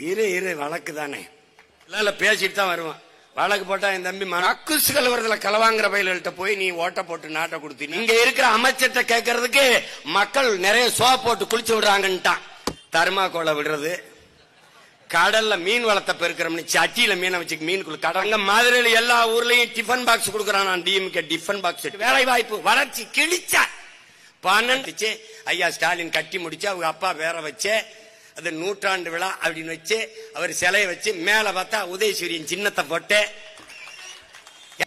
இரு வழக்கு தானே, இல்ல பேசிட்டு தான் வருவான். வழக்கு போட்டா என் தம்பி மக்குசு கலவரத்துல களவாங்கிற பயில்கிட்ட போய் நீ ஓட்ட போட்டு நாட்டை கொடுத்து இங்க இருக்கிற அமைச்சர்கிட்ட கேட்கறதுக்கு மக்கள் நிறைய சோப் போட்டு குளிச்சு விடுறாங்கன்ட்டான். தர்மாக்கோலை விடுறது, கடல்ல மீன் வளத்தை பெருக்கிறோம்னு சட்டியில மீனை வச்சு மீன் கடங்க மதுரையில எல்லா ஊர்லயும் டிஃபன் பாக்ஸ் கொடுக்கறான். DMK tiffin box. வேலை வாய்ப்பு வளர்ச்சி கிழிச்சா 12 ஐயா ஸ்டாலின் கட்டி முடிச்சு அவங்க அப்பா வேற வச்சு அது 100ஆண்டு விழா அப்படின்னு வச்சு அவர் சிலையை வச்சு மேல பார்த்தா உதயசூரியன் சின்னத்தை போட்டு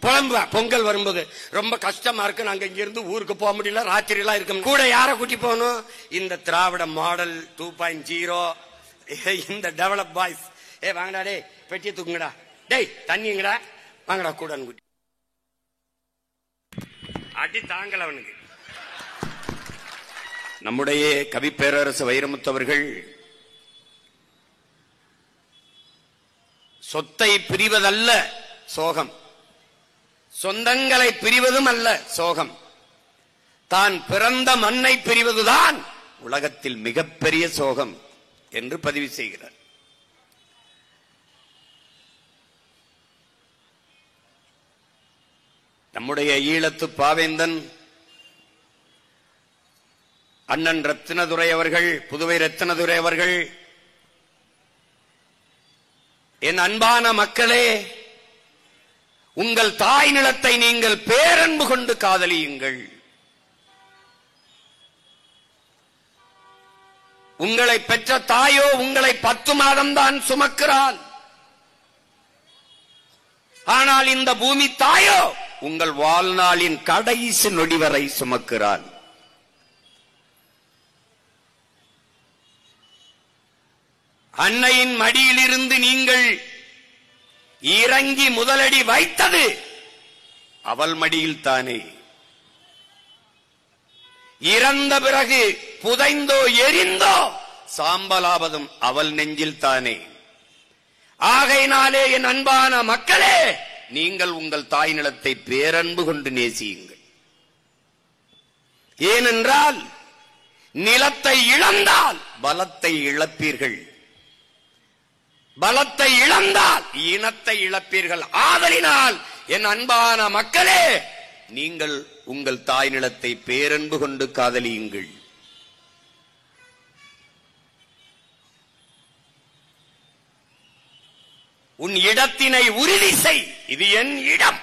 புலம்புவா. பொங்கல் வரும்போது ரொம்ப கஷ்டமா இருக்கு, நாங்க இங்க இருந்து ஊருக்கு போக முடியல, ராத்திரி எல்லாம் இருக்க கூட யார கூட்டி போகணும்? இந்த திராவிட மாடல் 2.0 இந்த டெவலப் பாய்ஸ். வாங்கடா டே பெட்டியை தூக்குங்கடா, டேய் தண்ணிங்கடா வாங்கடா கூட கூட்டி அடி தாங்கல அவனுக்கு. நம்முடைய கவி பேரரசு வைரமுத்தவர்கள் சொத்தை பிரிவதல்ல சோகம், சொந்தங்களை பிரிவதும் அல்ல சோகம், தான் பிறந்த மண்ணை பிரிவதுதான் உலகத்தில் மிகப்பெரிய சோகம் என்று பதிவு செய்கிறார். நம்முடைய ஈழத்து பாவேந்தன் அண்ணன் ரத்தினதுரை அவர்கள், புதுவை ரத்தினதுரை அவர்கள், என் அன்பான மக்களே, உங்கள் தாய் நிலத்தை நீங்கள் பேரன்பு கொண்டு காதலியுங்கள். உங்களை பெற்ற தாயோ உங்களை 10 மாதம்தான் சுமக்கிறாள். ஆனால் இந்த பூமி தாயோ உங்கள் வாழ்நாளின் கடைசி நொடி வரை சுமக்கிறாள். அன்னையின் மடியிலிருந்து நீங்கள் இறங்கி முதலடி வைத்தது அவள் மடியில் தானே. இறந்த பிறகு புதைந்தோ எரிந்தோ சாம்பலாவதும் அவள் நெஞ்சில் தானே. ஆகையினாலே என் அன்பான மக்களே, நீங்கள் உங்கள் தாய் நிலத்தை பேரன்பு கொண்டு நேசியுங்கள். ஏனென்றால் நிலத்தை இழந்தால் பலத்தை இழப்பீர்கள், பலத்தை இழந்தால் இனத்தை இழப்பீர்கள். ஆதலினால் என் அன்பான மக்களே, நீங்கள் உங்கள் தாய் நிலத்தை பேரன்பு கொண்டு காதலியுங்கள். உன் இடத்தினை உறுதி செய். இது என் இடம்,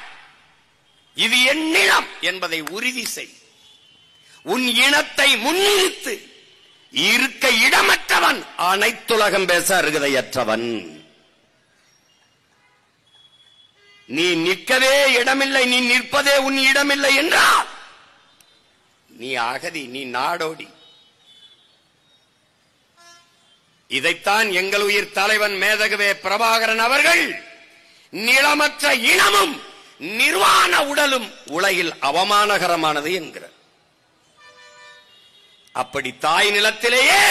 இது என் நிலம் என்பதை உறுதி செய். உன் இனத்தை முன்னிறுத்து. இருக்க இடமற்றவன் அனைத்துலகம் பேச அருகதையற்றவன். நீ நிற்கவே இடமில்லை, நீ நிற்பதே உன் இடமில்லை என்றால் நீ அகதி, நீ நாடோடி. இதைத்தான் எங்கள் உயிர் தலைவன் மேதகவே பிரபாகரன் அவர்கள் நிலமற்ற இனமும் நிர்வாண உடலும் உலகில் அவமானகரமானது என்கிறார். அப்படி தாய் நிலத்திலேயே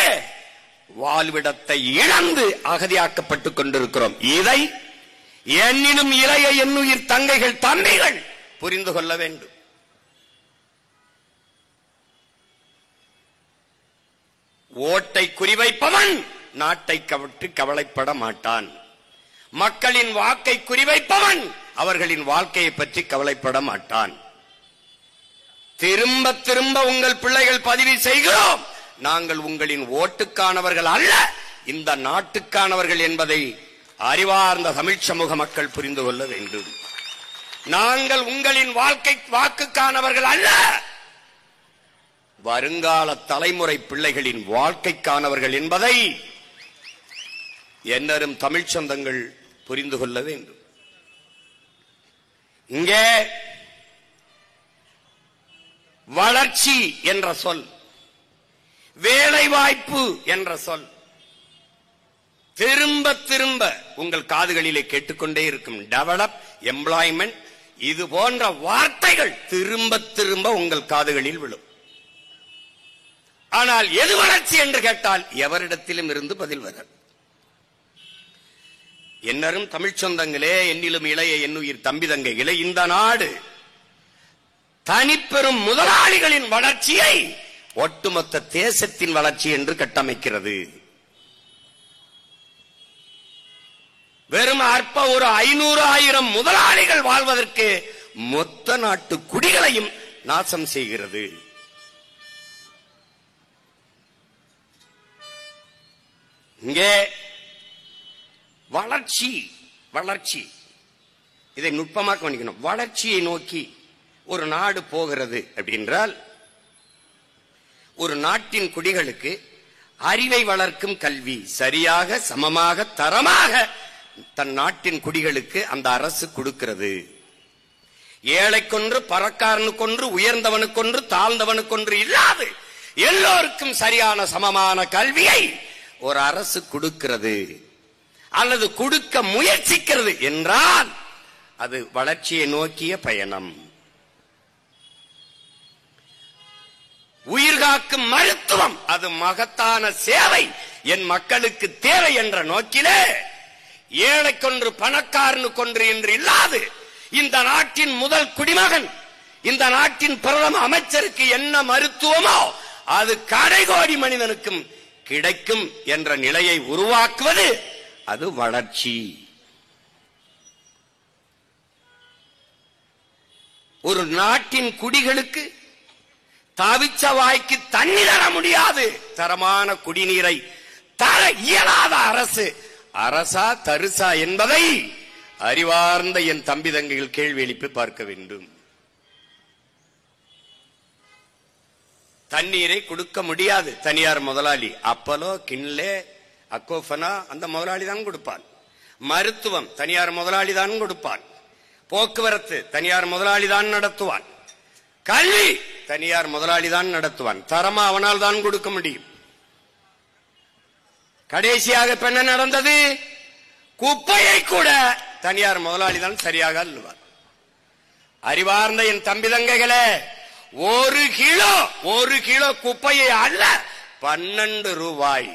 வாழ்விடத்தை இழந்து அகதியாக்கப்பட்டுக் கொண்டிருக்கிறோம். இதை என்னினும் இளைய என்னுயிர் தங்கைகள் தம்பிகள் புரிந்து கொள்ள வேண்டும். ஓட்டை குறிவைப்பவன் நாட்டை கவிட்டு கவலைப்பட மாட்டான். மக்களின் வாக்கை குறிவைப்பவன் அவர்களின் வாழ்க்கையை பற்றி கவலைப்பட மாட்டான். திரும்ப திரும்ப உங்கள் பிள்ளைகள் பதிவு செய்கிறோம், நாங்கள் உங்களின் ஓட்டுக்கானவர்கள் அல்ல, இந்த நாட்டுக்கானவர்கள் என்பதை அறிவார்ந்த தமிழ் சமூக மக்கள் புரிந்து கொள்ள வேண்டும். நாங்கள் உங்களின் வாக்குக்கானவர்கள் அல்ல, வருங்கால தலைமுறை பிள்ளைகளின் வாழ்க்கைக்கானவர்கள் என்பதை என்னரும் தமிழ் சொந்தங்கள் புரிந்து கொள்ள வேண்டும். இங்கே வளர்ச்சி என்ற சொல், வேலைவாய்ப்பு என்ற சொல் திரும்ப திரும்ப உங்கள் காதுகளிலே கேட்டுக்கொண்டே இருக்கும். டெவலப், எம்ப்ளாய்மெண்ட், இது போன்ற வார்த்தைகள் திரும்ப திரும்ப உங்கள் காதுகளில் விழும். ஆனால் எது வளர்ச்சி என்று கேட்டால் எவரிடத்திலும் இருந்து பதில் வராது. என்னரும் தமிழ் சொந்தங்களே, என்னிலும் இளைய என்னுயிர் தம்பி தங்கைகளே, இந்த நாடு தனிப்பெரும் முதலாளிகளின் வளர்ச்சியை ஒட்டுமொத்த தேசத்தின் வளர்ச்சி என்று கட்டமைக்கிறது. வெறும் அற்ப ஒரு 500,000 முதலாளிகள் வாழ்வதற்கு மொத்த நாட்டு குடிகளையும் நாசம் செய்கிறது. இங்கே வளர்ச்சி வளர்ச்சி இதை நுட்பமாக கவனிக்கணும். வளர்ச்சியை நோக்கி ஒரு நாடு போகிறது அப்படின்றால் ஒரு நாட்டின் குடிகளுக்கு அறிவை வளர்க்கும் கல்வி சரியாக சமமாக தரமாக தன் நாட்டின் குடிகளுக்கு அந்த அரசு கொடுக்கிறது. ஏழைக்கொன்று பணக்காரனுக்கொன்று உயர்ந்தவனுக்கொன்று தாழ்ந்தவனுக்கொன்று இல்லாது எல்லோருக்கும் சரியான சமமான கல்வியை ஒரு அரசு கொடுக்கிறது அல்லது கொடுக்க முயற்சிக்கிறது என்றால் அது வளர்ச்சியை நோக்கிய பயணம். உயிர்காக்கும் மருத்துவம் அது மகத்தான சேவை, என் மக்களுக்கு தேவை என்ற நோக்கிலே ஏழைக்கொன்று பணக்காரனுக்கொன்று என்று இல்லாது இந்த நாட்டின் முதல் குடிமகன் இந்த நாட்டின் பிரதம அமைச்சருக்கு என்ன மருத்துவமோ அது கடைகோடி மனிதனுக்கும் கிடைக்கும் என்ற நிலையை உருவாக்குவது அது வளர்ச்சி. ஒரு நாட்டின் குடிகளுக்கு தவிச்ச வாய்க்கு தண்ணி தர முடியாது, தரமான குடிநீரை தர இயலாத அரசு அரசா தரிசா என்பதை அறிவார்ந்த என் தம்பி தங்கைகள் கேள்வி எழுப்பி பார்க்க வேண்டும். தண்ணீரை கொடுக்க முடியாது தனியார் முதலாளி. அப்பலோ கின்லே அக்கோஃபனா அந்த முதலாளி தான் கொடுப்பான். மருத்துவம் தனியார் முதலாளி தான் கொடுப்பான். போக்குவரத்து தனியார் முதலாளி தான் நடத்துவான். கல்வி தனியார் முதலாளி தான் நடத்துவான். தரமா அவனால் தான் கொடுக்க முடியும். கடைசியாக என்ன நடந்தது? குப்பையை கூட தனியார் முதலாளி தான் சரியாக அள்ளுவார். அறிவார்ந்த என் தம்பி தங்கைகளே, ஒரு கிலோ குப்பையை அள்ள 12 ரூபாய்.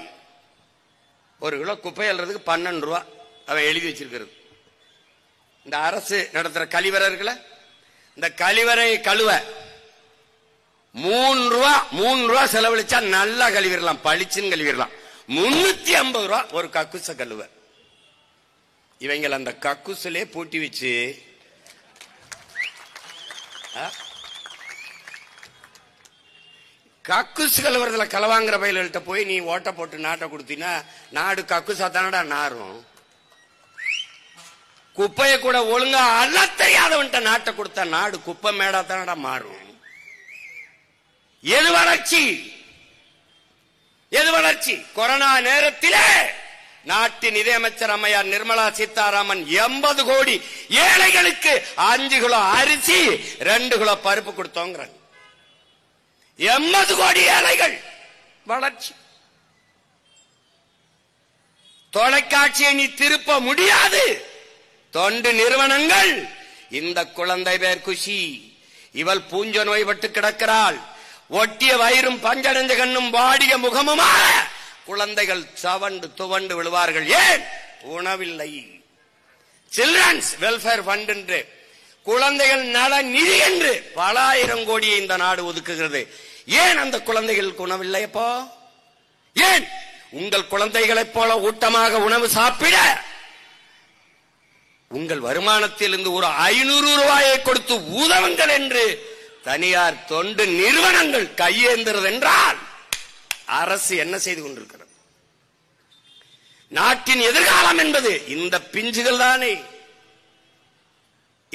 ஒரு கிலோ குப்பை அள்ளுறதுக்கு 12 ரூபாய் அவன் எழுதி வச்சிருக்கிறது. இந்த அரசு நடத்துற கழிவறை இருக்குல்ல, இந்த கழிவறை கழுவ 3 ரூபா செலவழிச்சா நல்லா கழுவிடலாம், பளிச்சுன்னு கழுவிடலாம். 350 ரூபா ஒரு கக்குச கழுவ. இவங்க அந்த கக்குசிலே பூட்டி வச்சு கக்குசு கழுவுறதுல களவாங்கிற பயில்கிட்ட போய் நீ ஓட்ட போட்டு நாட்டை கொடுத்தீங்கன்னா நாடு கக்குசா தானடா நாரும். குப்பையை கூட ஒழுங்கா அள்ள தெரியாதவன்ட்ட நாட்டை கொடுத்தா நாடு குப்பை மேடா தானடா மாறும். எது வளர்ச்சி? எது வளர்ச்சி? கொரோனா நேரத்திலே நாட்டின் நிதியமைச்சர் அம்மையார் நிர்மலா சீதாராமன் 80 கோடி ஏழைகளுக்கு 5 கிலோ அரிசி 2 கிலோ பருப்பு கொடுத்தோங்கிறாங்க. 80 கோடி ஏழைகள். வளர்ச்சி. தொலைக்காட்சியை நீ திருப்ப முடியாது. தொண்டு நிறுவனங்கள் இந்த குழந்தை பேர் குஷி, இவள் பூஞ்ச நோய்பட்டு கிடக்கிறாள், ஒட்டிய வயிறும் பஞ்சடைஞ்ச கண்ணும் வாடிய முகமுமாக குழந்தைகள் சவண்டு துவண்டு விழுவார்கள். ஏன்? உணவில்லை. சில்ட்ரன்ஸ் வெல்ஃபேர் ஃபண்ட் என்று குழந்தைகள் நல நிதி என்று பல ஆயிரம் கோடியை இந்த நாடு ஒதுக்குகிறது. ஏன் அந்த குழந்தைகளுக்கு உணவில்லை? அப்போ ஏன்? உங்கள் குழந்தைகளைப் போல ஊட்டமாக உணவு சாப்பிட உங்கள் வருமானத்தில் இருந்து ஒரு 500 ரூபாயை கொடுத்து உதவுங்கள் என்று தனியார் தொண்டு நிறுவனங்கள் கையேந்துறது என்றால் அரசு என்ன செய்து கொண்டிருக்கிறது? நாட்டின் எதிர்காலம் என்பது இந்த பிஞ்சுகள் தானே,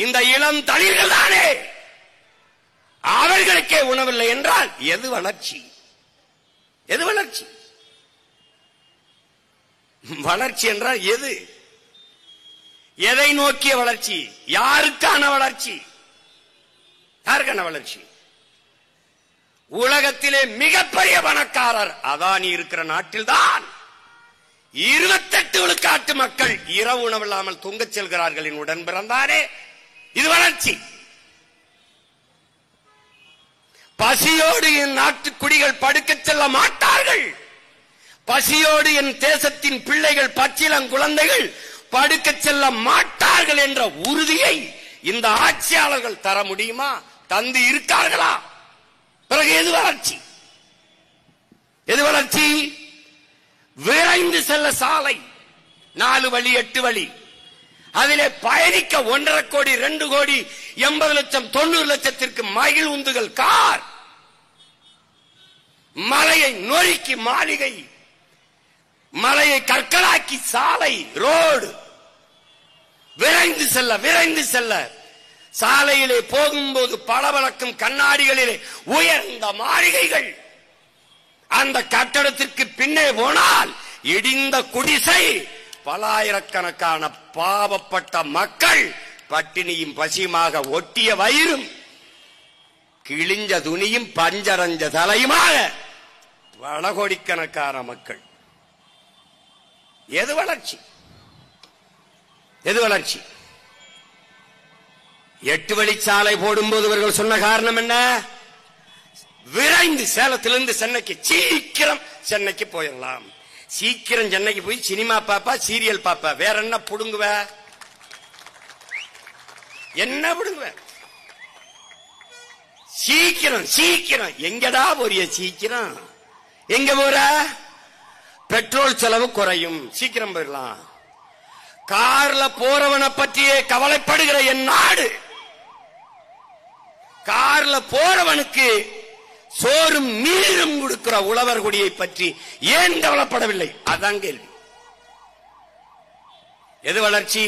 இந்த இளம் தளிர்கள் தானே. அவர்களுக்கே உணவில்லை என்றால் எது வளர்ச்சி? எது வளர்ச்சி? வளர்ச்சி என்றால் எது? எதை நோக்கிய வளர்ச்சி? யாருக்கான வளர்ச்சி? யாருக்கான வளர்ச்சி? உலகத்திலே மிகப்பெரிய பணக்காரர் அதானி இருக்கிற நாட்டில்தான் 28 விழுக்காட்டு மக்கள் இரவு உணவில்லாமல் தூங்கச் செல்கிறார்கள். உடன் பிறந்தாரே, இது வளர்ச்சி. பசியோடு என் நாட்டு குடிகள் படுக்கச் செல்ல மாட்டார்கள். பசியோடு என் தேசத்தின் பிள்ளைகள் பச்சிளங்குழந்தைகள் படுக்கச் செல்ல மாட்டார்கள் என்ற உறுதியை இந்த ஆட்சியாளர்கள் தர முடியுமா? தந்து இருக்கார்களா? பிறகு எது வளர்ச்சி? எது வளர்ச்சி? விரைந்து செல்ல சாலை 4 வழி 8 வழி அதிலே பயணிக்க 1.5 கோடி 2 கோடி 80 லட்சம் 90 லட்சத்திற்கு மகிழ் உந்துகள் கார், மலையை நொறுக்கி மாளிகை, மலையை கற்களாக்கி சாலை ரோடு, விரைந்து செல்ல சாலையிலே போகும்போது பளபளக்கும் கண்ணாடிகளிலே உயர்ந்த மாளிகைகள். அந்த கட்டடத்திற்கு பின்னே போனால் இடிந்த குடிசை, பலாயிரக்கணக்கான பாவப்பட்ட மக்கள் பட்டினியும் பசியுமாக, ஒட்டிய வயிறும் கிழிஞ்ச துணியும் பஞ்சரஞ்ச தலையுமாக பல கோடிக்கணக்கான மக்கள். எது வளர்ச்சி? எது வளர்ச்சி? 8 வழிச்சாலை போடும்போது இவர்கள் சொன்ன காரணம் என்ன? விரைந்து சேலத்திலிருந்து சென்னைக்கு சீக்கிரம் சென்னைக்கு போயிடலாம். சீக்கிரம் சென்னைக்கு போய் சினிமா பாப்பா, சீரியல் பாப்பா, வேற என்ன புடுங்குவ? என்ன புடுங்குவ? சீக்கிரம் சீக்கிரம். எங்கடா போறிய? சீக்கிரம் எங்க போற? பெட்ரோல் செலவு குறையும், சீக்கிரம் போயிடலாம். கார்ல போறவனை பற்றியே கவலைப்படுகிற என் நாடு, கார்ல போறவனுக்கு சோறும் நீரும் கொடுக்கிற உழவர் குடியை பற்றி ஏன் கவலைப்படவில்லை? அதான் கேள்வி. எது வளர்ச்சி?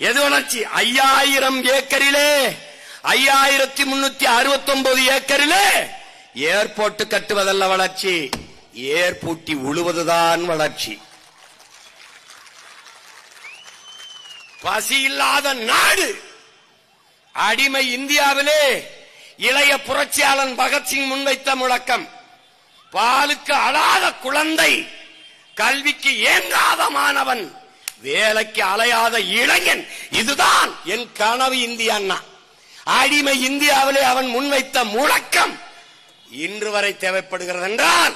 எது வளர்ச்சி? 5000 ஏக்கரிலே 5369 ஏக்கரிலே ஏர்போர்ட் கட்டுவதல்ல வளர்ச்சி, ஏர்பூட்டி உழுவதுதான் வளர்ச்சி. பசி இல்லாத நாடு. அடிமை இந்தியாவிலே இளைய புரட்சியாளன் பகத்சிங் முன்வைத்த முழக்கம், பாலுக்கு அழாத குழந்தை, கல்விக்கு ஏங்காத மாணவன், வேலைக்கு அலையாத இளைஞன், இதுதான் என் கனவு இந்தியா. அடிமை இந்தியாவிலே அவன் முன்வைத்த முழக்கம் இன்று வரை தேவைப்படுகிறது என்றால்,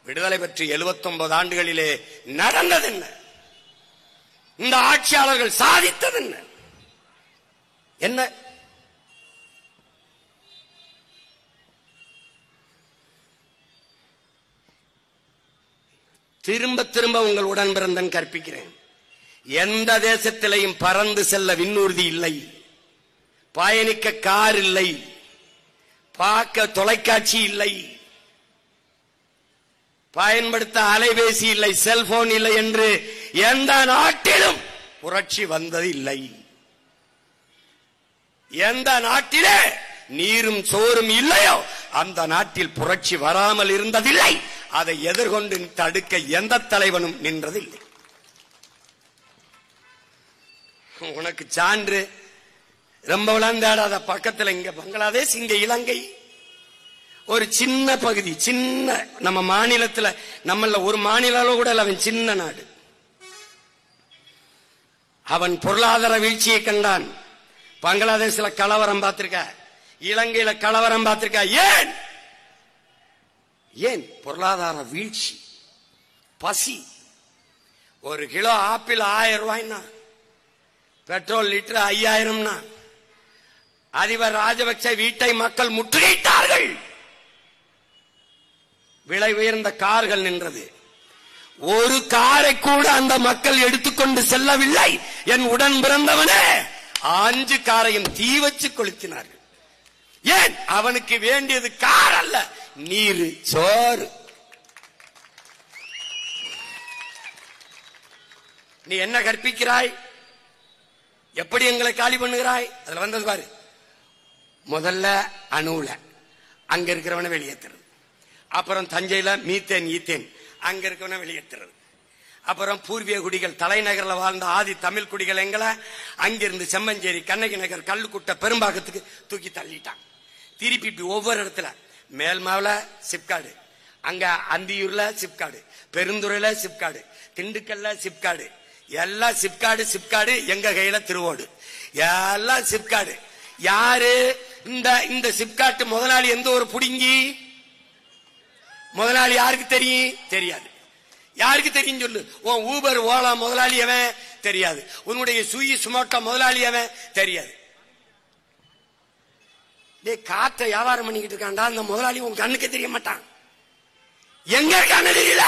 விடுதலை பெற்று 79 ஆண்டுகளிலே நடந்தது என்ன? இந்த ஆட்சியாளர்கள் சாதித்தது என்ன? என்ன? திரும்ப திரும்ப உங்கள் உடன் பிறந்தன் கற்பிக்கிறேன். எந்த தேசத்திலையும் பறந்து செல்ல விண்ணூர்தி இல்லை, பயணிக்க கார் இல்லை, பார்க்க தொலைக்காட்சி இல்லை, பயன்படுத்த அலைபேசி இல்லை, செல்போன் இல்லை என்று எந்த நாட்டிலும் புரட்சி வந்தது இல்லை. எந்த நாட்டிலே நீரும் சோறும் இல்லையோ அந்த நாட்டில் புரட்சி வராமல் இருந்ததில்லை. அதை எதிர்கொண்டு தடுக்க எந்த தலைவனும் நின்றதில்லை. உனக்கு சான்று ரொம்ப விளந்தாடாத பக்கத்தில் இங்க பங்களாதேஷ், இங்க இலங்கை, ஒரு சின்ன பகுதி, சின்ன நம்ம மாநிலத்தில், நம்மள ஒரு மாநிலம் கூட அவன் சின்ன நாடு. அவன் பொருளாதார வீழ்ச்சியை கண்டான். பங்களாதேஷ்ல கலவரம் பார்த்திருக்க, இலங்கையில கலவரம் பார்த்திருக்க. ஏன்? ஏன்? பொருளாதார வீழ்ச்சி, பசி. 1 கிலோ ஆப்பிள் 1000 ரூபாய்னா, பெட்ரோல் லிட்டர் 5000. அதிபர் ராஜபக்சே வீட்டை மக்கள் முற்றுகையிட்டார்கள். விலை உயர்ந்த கார்கள் நின்றது. ஒரு காரை கூட அந்த மக்கள் எடுத்துக்கொண்டு செல்லவில்லை. என் உடன் பிறந்தவனே, 5 காரையும் தீ வச்சு கொளுத்தினார்கள். ஏன்? அவனுக்கு வேண்டியது கார் அல்ல, நீர், சோறு. நீ என்ன கற்பிக்கிறாய்? எப்படி எங்களை காலி பண்ணுகிறாய்? அதுல வந்தது பாரு. முதல்ல அணுல அங்க இருக்கிறவனை வெளியேற்றுறது, அப்புறம் தஞ்சையில மீத்தேன் ஈத்தேன் அங்க இருக்கிறவனை வெளியேற்றுறது, அப்புறம் பூர்வீக குடிகள் தலைநகரில் வாழ்ந்த ஆதி தமிழ் குடிகள் எங்களை அங்கிருந்து செம்மஞ்சேரி, கண்ணகி நகர், கல்லுக்குட்டை, பெரும்பாக்கத்துக்கு தூக்கி தள்ளிட்டான். திருப்பி ஒவ்வொரு இடத்துல மேல்மாவில சிப்காடு, அங்க அந்தியூர்ல சிப்காடு, பெருந்துறையில சிப்காடு, திண்டுக்கல்ல சிப்காடு, எல்லாம் சிப்காடு. சிப்காடு எங்க கையில திருவோடு, எல்லாம் சிப்காடு. யாரு இந்த சிப்காட்டு முதலாளி? எந்த ஒரு புடுங்கி முதலாளி யாருக்கு தெரியும்? தெரியாது. யாருக்கு தெரியும் சொல்லு? உன் ஊபர் ஓலா முதலாளி அவன் தெரியாது, உன்னுடைய சுயி சுமோட்டோ முதலாளி அவன் தெரியாது. காற்ற வியாபாரம் பண்ணிக்கிட்டு இருக்காண்டா அந்த முதலாளி உன் கண்ணுக்கு தெரிய மாட்டான். எங்க இருக்கான்னு தெரியல.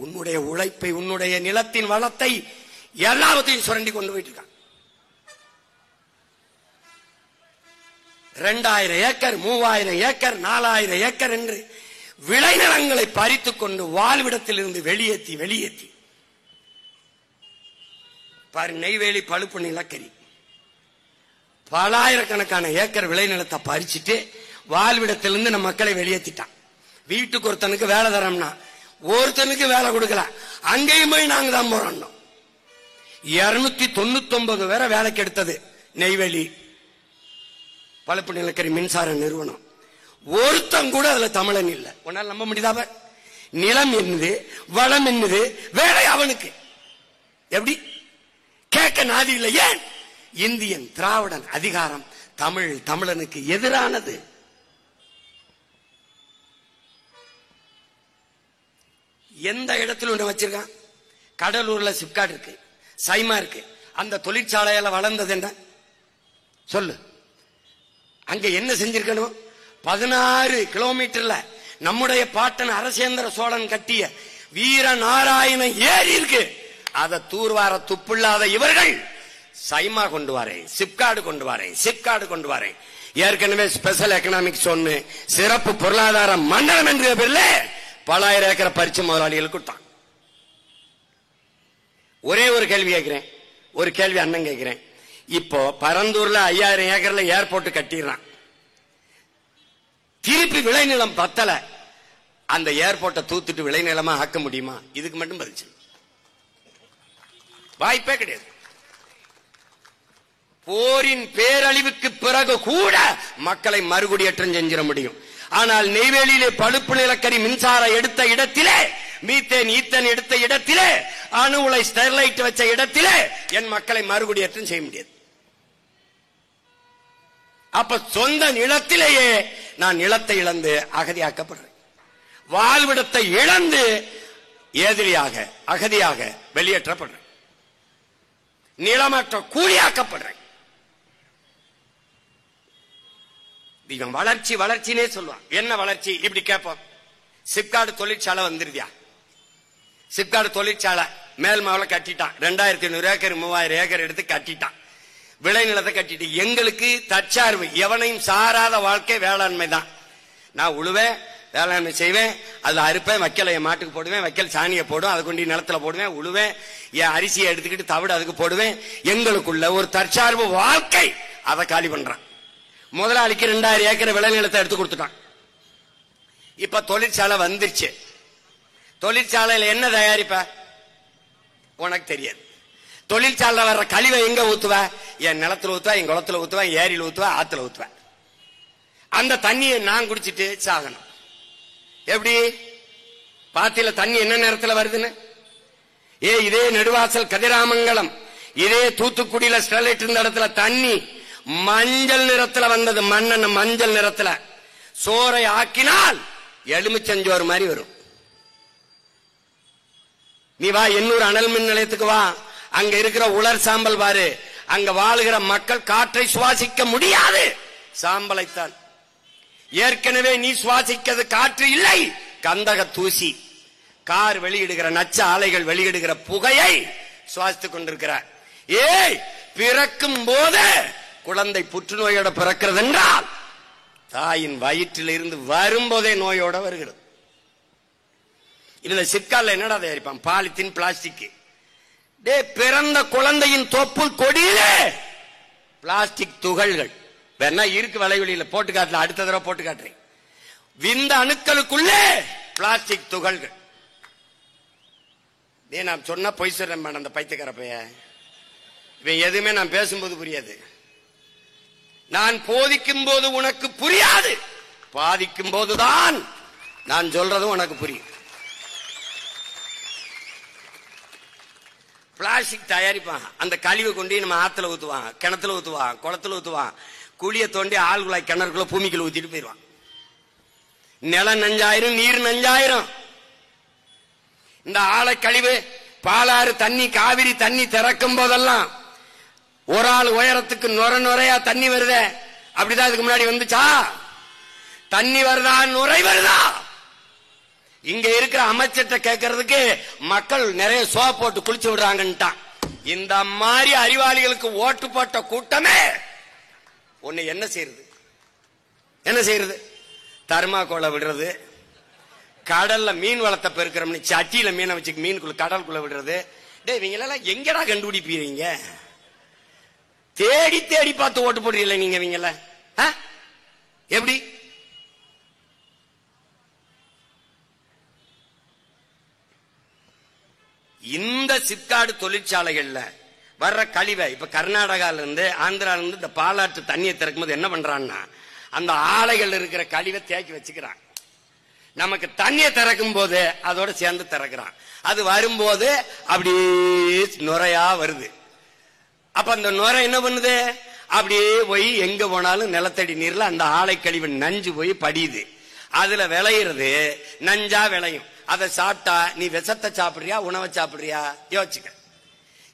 உன் உன்னுடைய உழைப்பை, உன்னுடைய நிலத்தின் வளத்தை எல்லாவற்றையும் சுரண்டி கொண்டு போயிட்டு இருக்கான். 2000 ஏக்கர், 3000 ஏக்கர், 4000 ஏக்கர் என்று விளைநிலங்களை பறித்துக் கொண்டு வாழ்விடத்தில் இருந்து வெளியேற்றி பாரு. நெய்வேலி பழுப்பு நிலக்கரி பல ஆயிரக்கணக்கான ஏக்கர் விளைநிலத்தை பறிச்சுட்டு வாழ்விடத்திலிருந்து நம்ம மக்களை வெளியேற்றிட்டான். வீட்டுக்கு ஒருத்தனுக்கு வேலை தரோம்னா ஒருத்தனுக்கு வேலை கொடுக்கல, அங்கேயும் போய் நாங்க தான் போறோம். 299 பேரை வேலைக்கு எடுத்தது நெய்வேலி பழுப்பு நிலக்கரி மின்சார நிறுவனம். ஒருத்தன் கூட அதுல தமிழன் இல்ல. உன்னால நம்ப முடியாத நிலம் என்னது, வளம் என்னது, வேலை அவனுக்கு எப்படி கேட்க நாதி இல்லை. ஏன்? இந்தியன் திராவிடன் அதிகாரம் தமிழனுக்கு எதிரானது. எந்த இடத்துல ஒன்று வச்சிருக்கான்? கடலூர்ல சிப்காட் இருக்கு, சைமா இருக்கு. அந்த தொழிற்சாலையில வளர்ந்தது என்ன சொல்லு? அங்க என்ன செஞ்சிருக்கணும்? 16 கிலோமீட்டர்ல நம்முடைய பாட்டன் அரசேந்திர சோழன் கட்டிய வீரநாராயண ஏரி இருக்கு. அதை தூர்வார துப்புள்ளாத இவர்கள் சைமா கொண்டு வரேன், சிப்காடு கொண்டு வரேன். ஏற்கனவே ஸ்பெஷல் எக்கனாமிக் சொன்னு சிறப்பு பொருளாதார மண்டலம் என்ற பேர்ல பல ஆயிரம் ஏக்கரை பறிச்சு முதலாளிகளுக்கு கொடுத்தான். ஒரே ஒரு கேள்வி கேட்கிறேன், ஒரு கேள்வி அண்ணன் கேட்கிறேன். இப்போ பரந்தூர்ல 5000 ஏக்கர்ல ஏர்போர்ட் கட்டிடுறான். திருப்பி விளைநிலம் பத்தல, அந்த ஏர்போர்ட்டை தூத்துட்டு விளைநிலமா ஆக்க முடியுமா? இதுக்கு மட்டும் பதில் சொல்லு. வாய்ப்பே கிடையாது. போரின் பேரழிவுக்கு பிறகு கூட மக்களை மறுகுடியேற்றம் செஞ்சிட முடியும். ஆனால் நெய்வேலியிலே பழுப்பு நிலக்கரி மின்சார எடுத்த இடத்திலே, மீத்தேன் ஈத்தன் எடுத்த இடத்திலே, அணு உலை ஸ்டெர்லைட் வச்ச இடத்திலே என் மக்களை மறுகுடியேற்றம் செய்ய முடியாது. அப்ப சொந்த நிலத்திலேயே நான் நிலத்தை இழந்து அகதியாக்கப்படுறேன், வாழ்விடத்தை இழந்து எதிரியாக அகதியாக வெளியேற்றப்படுறேன், நிலமற்ற கூலியாக்கப்படுறேன். இவன் வளர்ச்சினே சொல்லுவான். என்ன வளர்ச்சி? இப்படி கேட்போம். சிப்காடு தொழிற்சாலை வந்துருதியா? சிப்காடு தொழிற்சாலை மேல்மாவில் கட்டிட்டான். 2500 ஏக்கர் 3000 ஏக்கர் எடுத்து கட்டிட்டான். விளைநிலத்தை கட்டிட்டு எங்களுக்கு தற்சார்பு, எவனையும் சாராத வாழ்க்கை வேளாண்மை தான். நான் உழுவேன், வேளாண்மை செய்வேன், அதுல அறுப்பேன், வைக்கல என் மாட்டுக்கு போடுவேன், வைக்கல் சாணியை போடும், அதை கொண்டு நிலத்துல போடுவேன், உழுவேன், என் அரிசியை எடுத்துக்கிட்டு தவிடு அதுக்கு போடுவேன். எங்களுக்குள்ள ஒரு தற்சார்பு வாழ்க்கை. அதை காலி பண்றான். முதலாளிக்கு 2000 ஏக்கர் விளைநிலத்தை எடுத்து கொடுத்துட்டான். இப்ப தொழிற்சாலை வந்துருச்சு. தொழிற்சாலையில என்ன தயாரிப்ப உனக்கு தெரியாது. தொழிற்சாலை வர்ற கழிவை எங்க ஊத்துவ? என் நிலத்துல ஊத்துவ, என் குளத்துல ஊத்துவ, ஏரியில ஊத்துவ, ஆத்துல ஊத்துவ. அந்த தண்ணியை நான் குடிச்சிட்டு சாகணும். எப்படி? பாத்தியில தண்ணி என்ன நேரத்துல வருதுன்னு? இதே நெடுவாசல் கதிராமங்கலம், இதே தூத்துக்குடியில ஸ்டெர்லைட் இருந்த இடத்துல தண்ணி மஞ்சள் நிறத்துல வந்தது. மண்ணெண்ண மஞ்சள் நிறத்துல சோறை ஆக்கினால் எலுமிச்சஞ்சோறு மாதிரி வரும். நீ வா எண்ணூர் அனல் மின் நிலையத்துக்கு வா, அங்க இருக்கிற உலர் சாம்பல் பாரு. அங்க வாழுகிற மக்கள் காற்றை சுவாசிக்க முடியாது, சாம்பலைத்தான். ஏற்கனவே நீ சுவாசிக்கிறது காற்று இல்லை, கந்தக தூசி. கார் வெளியிடுகிற நச்ச ஆலைகள் வெளியிடுகிற புகையை சுவாசித்துக் கொண்டிருக்கிறார். பிறக்கும் போது குழந்தை புற்றுநோயோட பிறக்கிறது என்றால் தாயின் வயிற்றில் இருந்து வரும்போதே நோயோட வருகிறது. இதுல சிப்காட்ல என்னடா தயாரிப்பான்? Polythene, plastic. பிறந்த குழந்தையின் தொப்புள் கொடியிலே பிளாஸ்டிக் துகள்கள். வேணா இருக்கு வலைவெளியில போட்டு காட்டல, அடுத்த தடவை போட்டு காட்டுறேன். விந்த அணுக்களுக்குள்ளே பிளாஸ்டிக் துகள்கள். நான் சொன்னா பொய் சொல்றேன் அந்த பைத்தியக்கார பைய. இவன் எதுவுமே நான் பேசும்போது புரியாது. நான் போதிக்கும் போது உனக்கு புரியாது, பாதிக்கும் போதுதான் நான் சொல்றதும் உனக்கு புரியும். பிளாஸ்டிக் தயாரிப்பான். அந்த கழிவை கொண்டு நம்ம ஆத்துல ஊத்துவான், கிணத்துல ஊத்துவான், குளத்துல ஊத்துவான், குழிய தோண்டி ஆழ்குழாய் கிணறுக்குள்ள பூமிக்குள்ள ஊத்திட்டு போயிடுவான். நிலம் நஞ்சாயிரம், நீர் நஞ்சாயிரம். இந்த ஆலை கழிவு, பாலாறு தண்ணி, காவிரி தண்ணி திறக்கும் போதெல்லாம் ஒரு ஆள் உயரத்துக்கு நுரையா தண்ணி வருதே, அப்படிதான் இதுக்கு முன்னாடி வந்துச்சா? தண்ணி வருதா, நுரை வருதா? இங்க இருக்கிற அமைச்சர்கிட்ட கேட்கறதுக்கு மக்கள் நிறைய சோப்பு போட்டு குளிச்சு விடுறாங்கன்ட்டான். இந்த மாதிரி அறிவாளிகளுக்கு ஓட்டு போட்ட கூட்டமே ஒண்ணு என்ன செய்யறது தர்மாக்கோளை விடுறது, கடல்ல மீன் வளத்தை பெருக்கிறோம்னு சட்டியில மீனை வச்சு மீனுக்குள்ள கடலுக்குள்ள விடுறது. டேய் இவங்களெல்லாம் எங்கடா கண்டுபிடிப்பீங்க? தேடி தேடி பார்த்து ஓட்டு போடுறீங்களா நீங்க? இவங்கள எப்படி? இந்த சிப்காடு தொழிற்சாலைகள்ல வர்ற கழிவை இப்ப கர்நாடகால இருந்து ஆந்திரால இருந்து இந்த பாலாற்று தண்ணியை திறக்கும் போது என்ன பண்றான்னா அந்த ஆலைகள் இருக்கிற கழிவை தேக்கி வச்சுக்கிறான். நமக்கு தண்ணியை திறக்கும் போது அதோட சேர்ந்து திறக்கிறான். அது வரும்போது அப்படியே நுரையா வருது. அப்ப அந்த நுரை என்ன பண்ணுது? அப்படியே போய் எங்க போனாலும் நிலத்தடி நீர்ல அந்த ஆலை கழிவு நஞ்சு போய் படியுது. அதுல விளையிறது நஞ்சா விளையும். அதை சாப்பிட்டா நீ விஷத்தை சாப்பிடுறியா உணவை சாப்பிடுறியா யோசிச்சுக்க.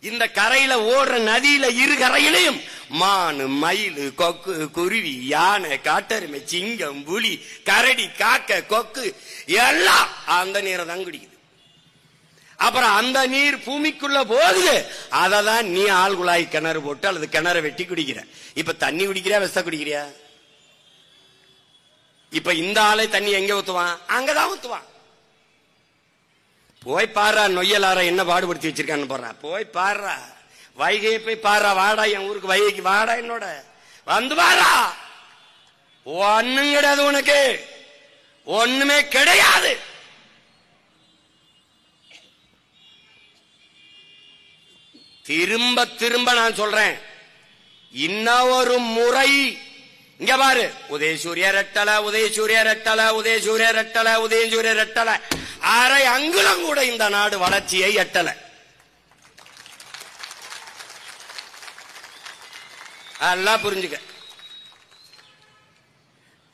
இந்த கரையில ஓடுற நதியில இரு கரையிலையும் மானு, மயில், கொக்கு, குருவி, யானை, காட்டெருமை, சிங்கம், புலி, கரடி, காக்க, கொக்கு எல்லாம் அந்த நீரை தான் குடிக்குது. அப்புறம் அந்த நீர் பூமிக்குள்ள போகுது. அததான் நீ ஆள் குழாய் கிணறு போட்டு அல்லது கிணறு வெட்டி குடிக்கிற. இப்ப தண்ணி குடிக்கிறியா விஷத்தை குடிக்கிறியா? இப்ப இந்த ஆளை தண்ணி எங்க ஊத்துவான்? அங்கதான் ஊத்துவான். போய் பாரா நொய்யலார என்ன பாடுபடுத்தி வச்சிருக்கான்னு போறா. போய் பாடுறா, வைகையை போய் பாடுறா. வாடா என் ஊருக்கு வைகைக்கு வாடா, என்னோட வந்து பாரா. ஒண்ணும் கிடையாது, உனக்கு ஒண்ணுமே கிடையாது. திரும்ப திரும்ப நான் சொல்றேன், இன்னும் ஒரு முறை இங்க பாரு. உதயசூரிய ரெட்டல, உதயசூரிய ரெட்டல, உதயசூரிய ரெட்டல, உதயசூரிய ரெட்டல. அரை அங்குலம் கூட இந்த நாடு வளர்ச்சியை எட்டல. எல்லாம் புரிஞ்சுக்க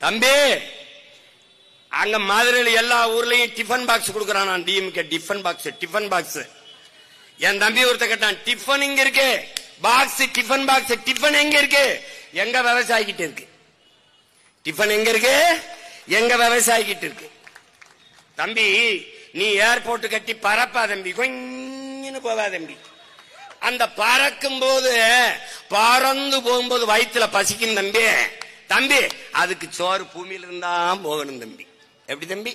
தம்பி. அங்க மதுரையில் எல்லா ஊர்லயும் டிஃபன் பாக்ஸ் கொடுக்கறான். DMK tiffin box. என் தம்பி ஒருத்த கேட்டான், டிஃபன் இங்க இருக்கு, பாக்ஸ் டிஃபன் பாக்ஸ், டிஃபன் எங்க இருக்கு? எங்க விவசாயிக்கிட்டு இருக்கு. டிஃபன் எங்க இருக்கு? எங்க விவசாயிக்கிட்டு இருக்கு. தம்பி நீ ஏர்போர்ட் கட்டி பறப்பா தம்பி, கொஞ்சம் போவா தம்பி. அந்த பறக்கும் போது பறந்து போகும்போது வயிற்றுல பசிக்கும் தம்பி. தம்பி அதுக்கு சோறு பூமியில இருந்தா போகணும் தம்பி. எப்படி தம்பி?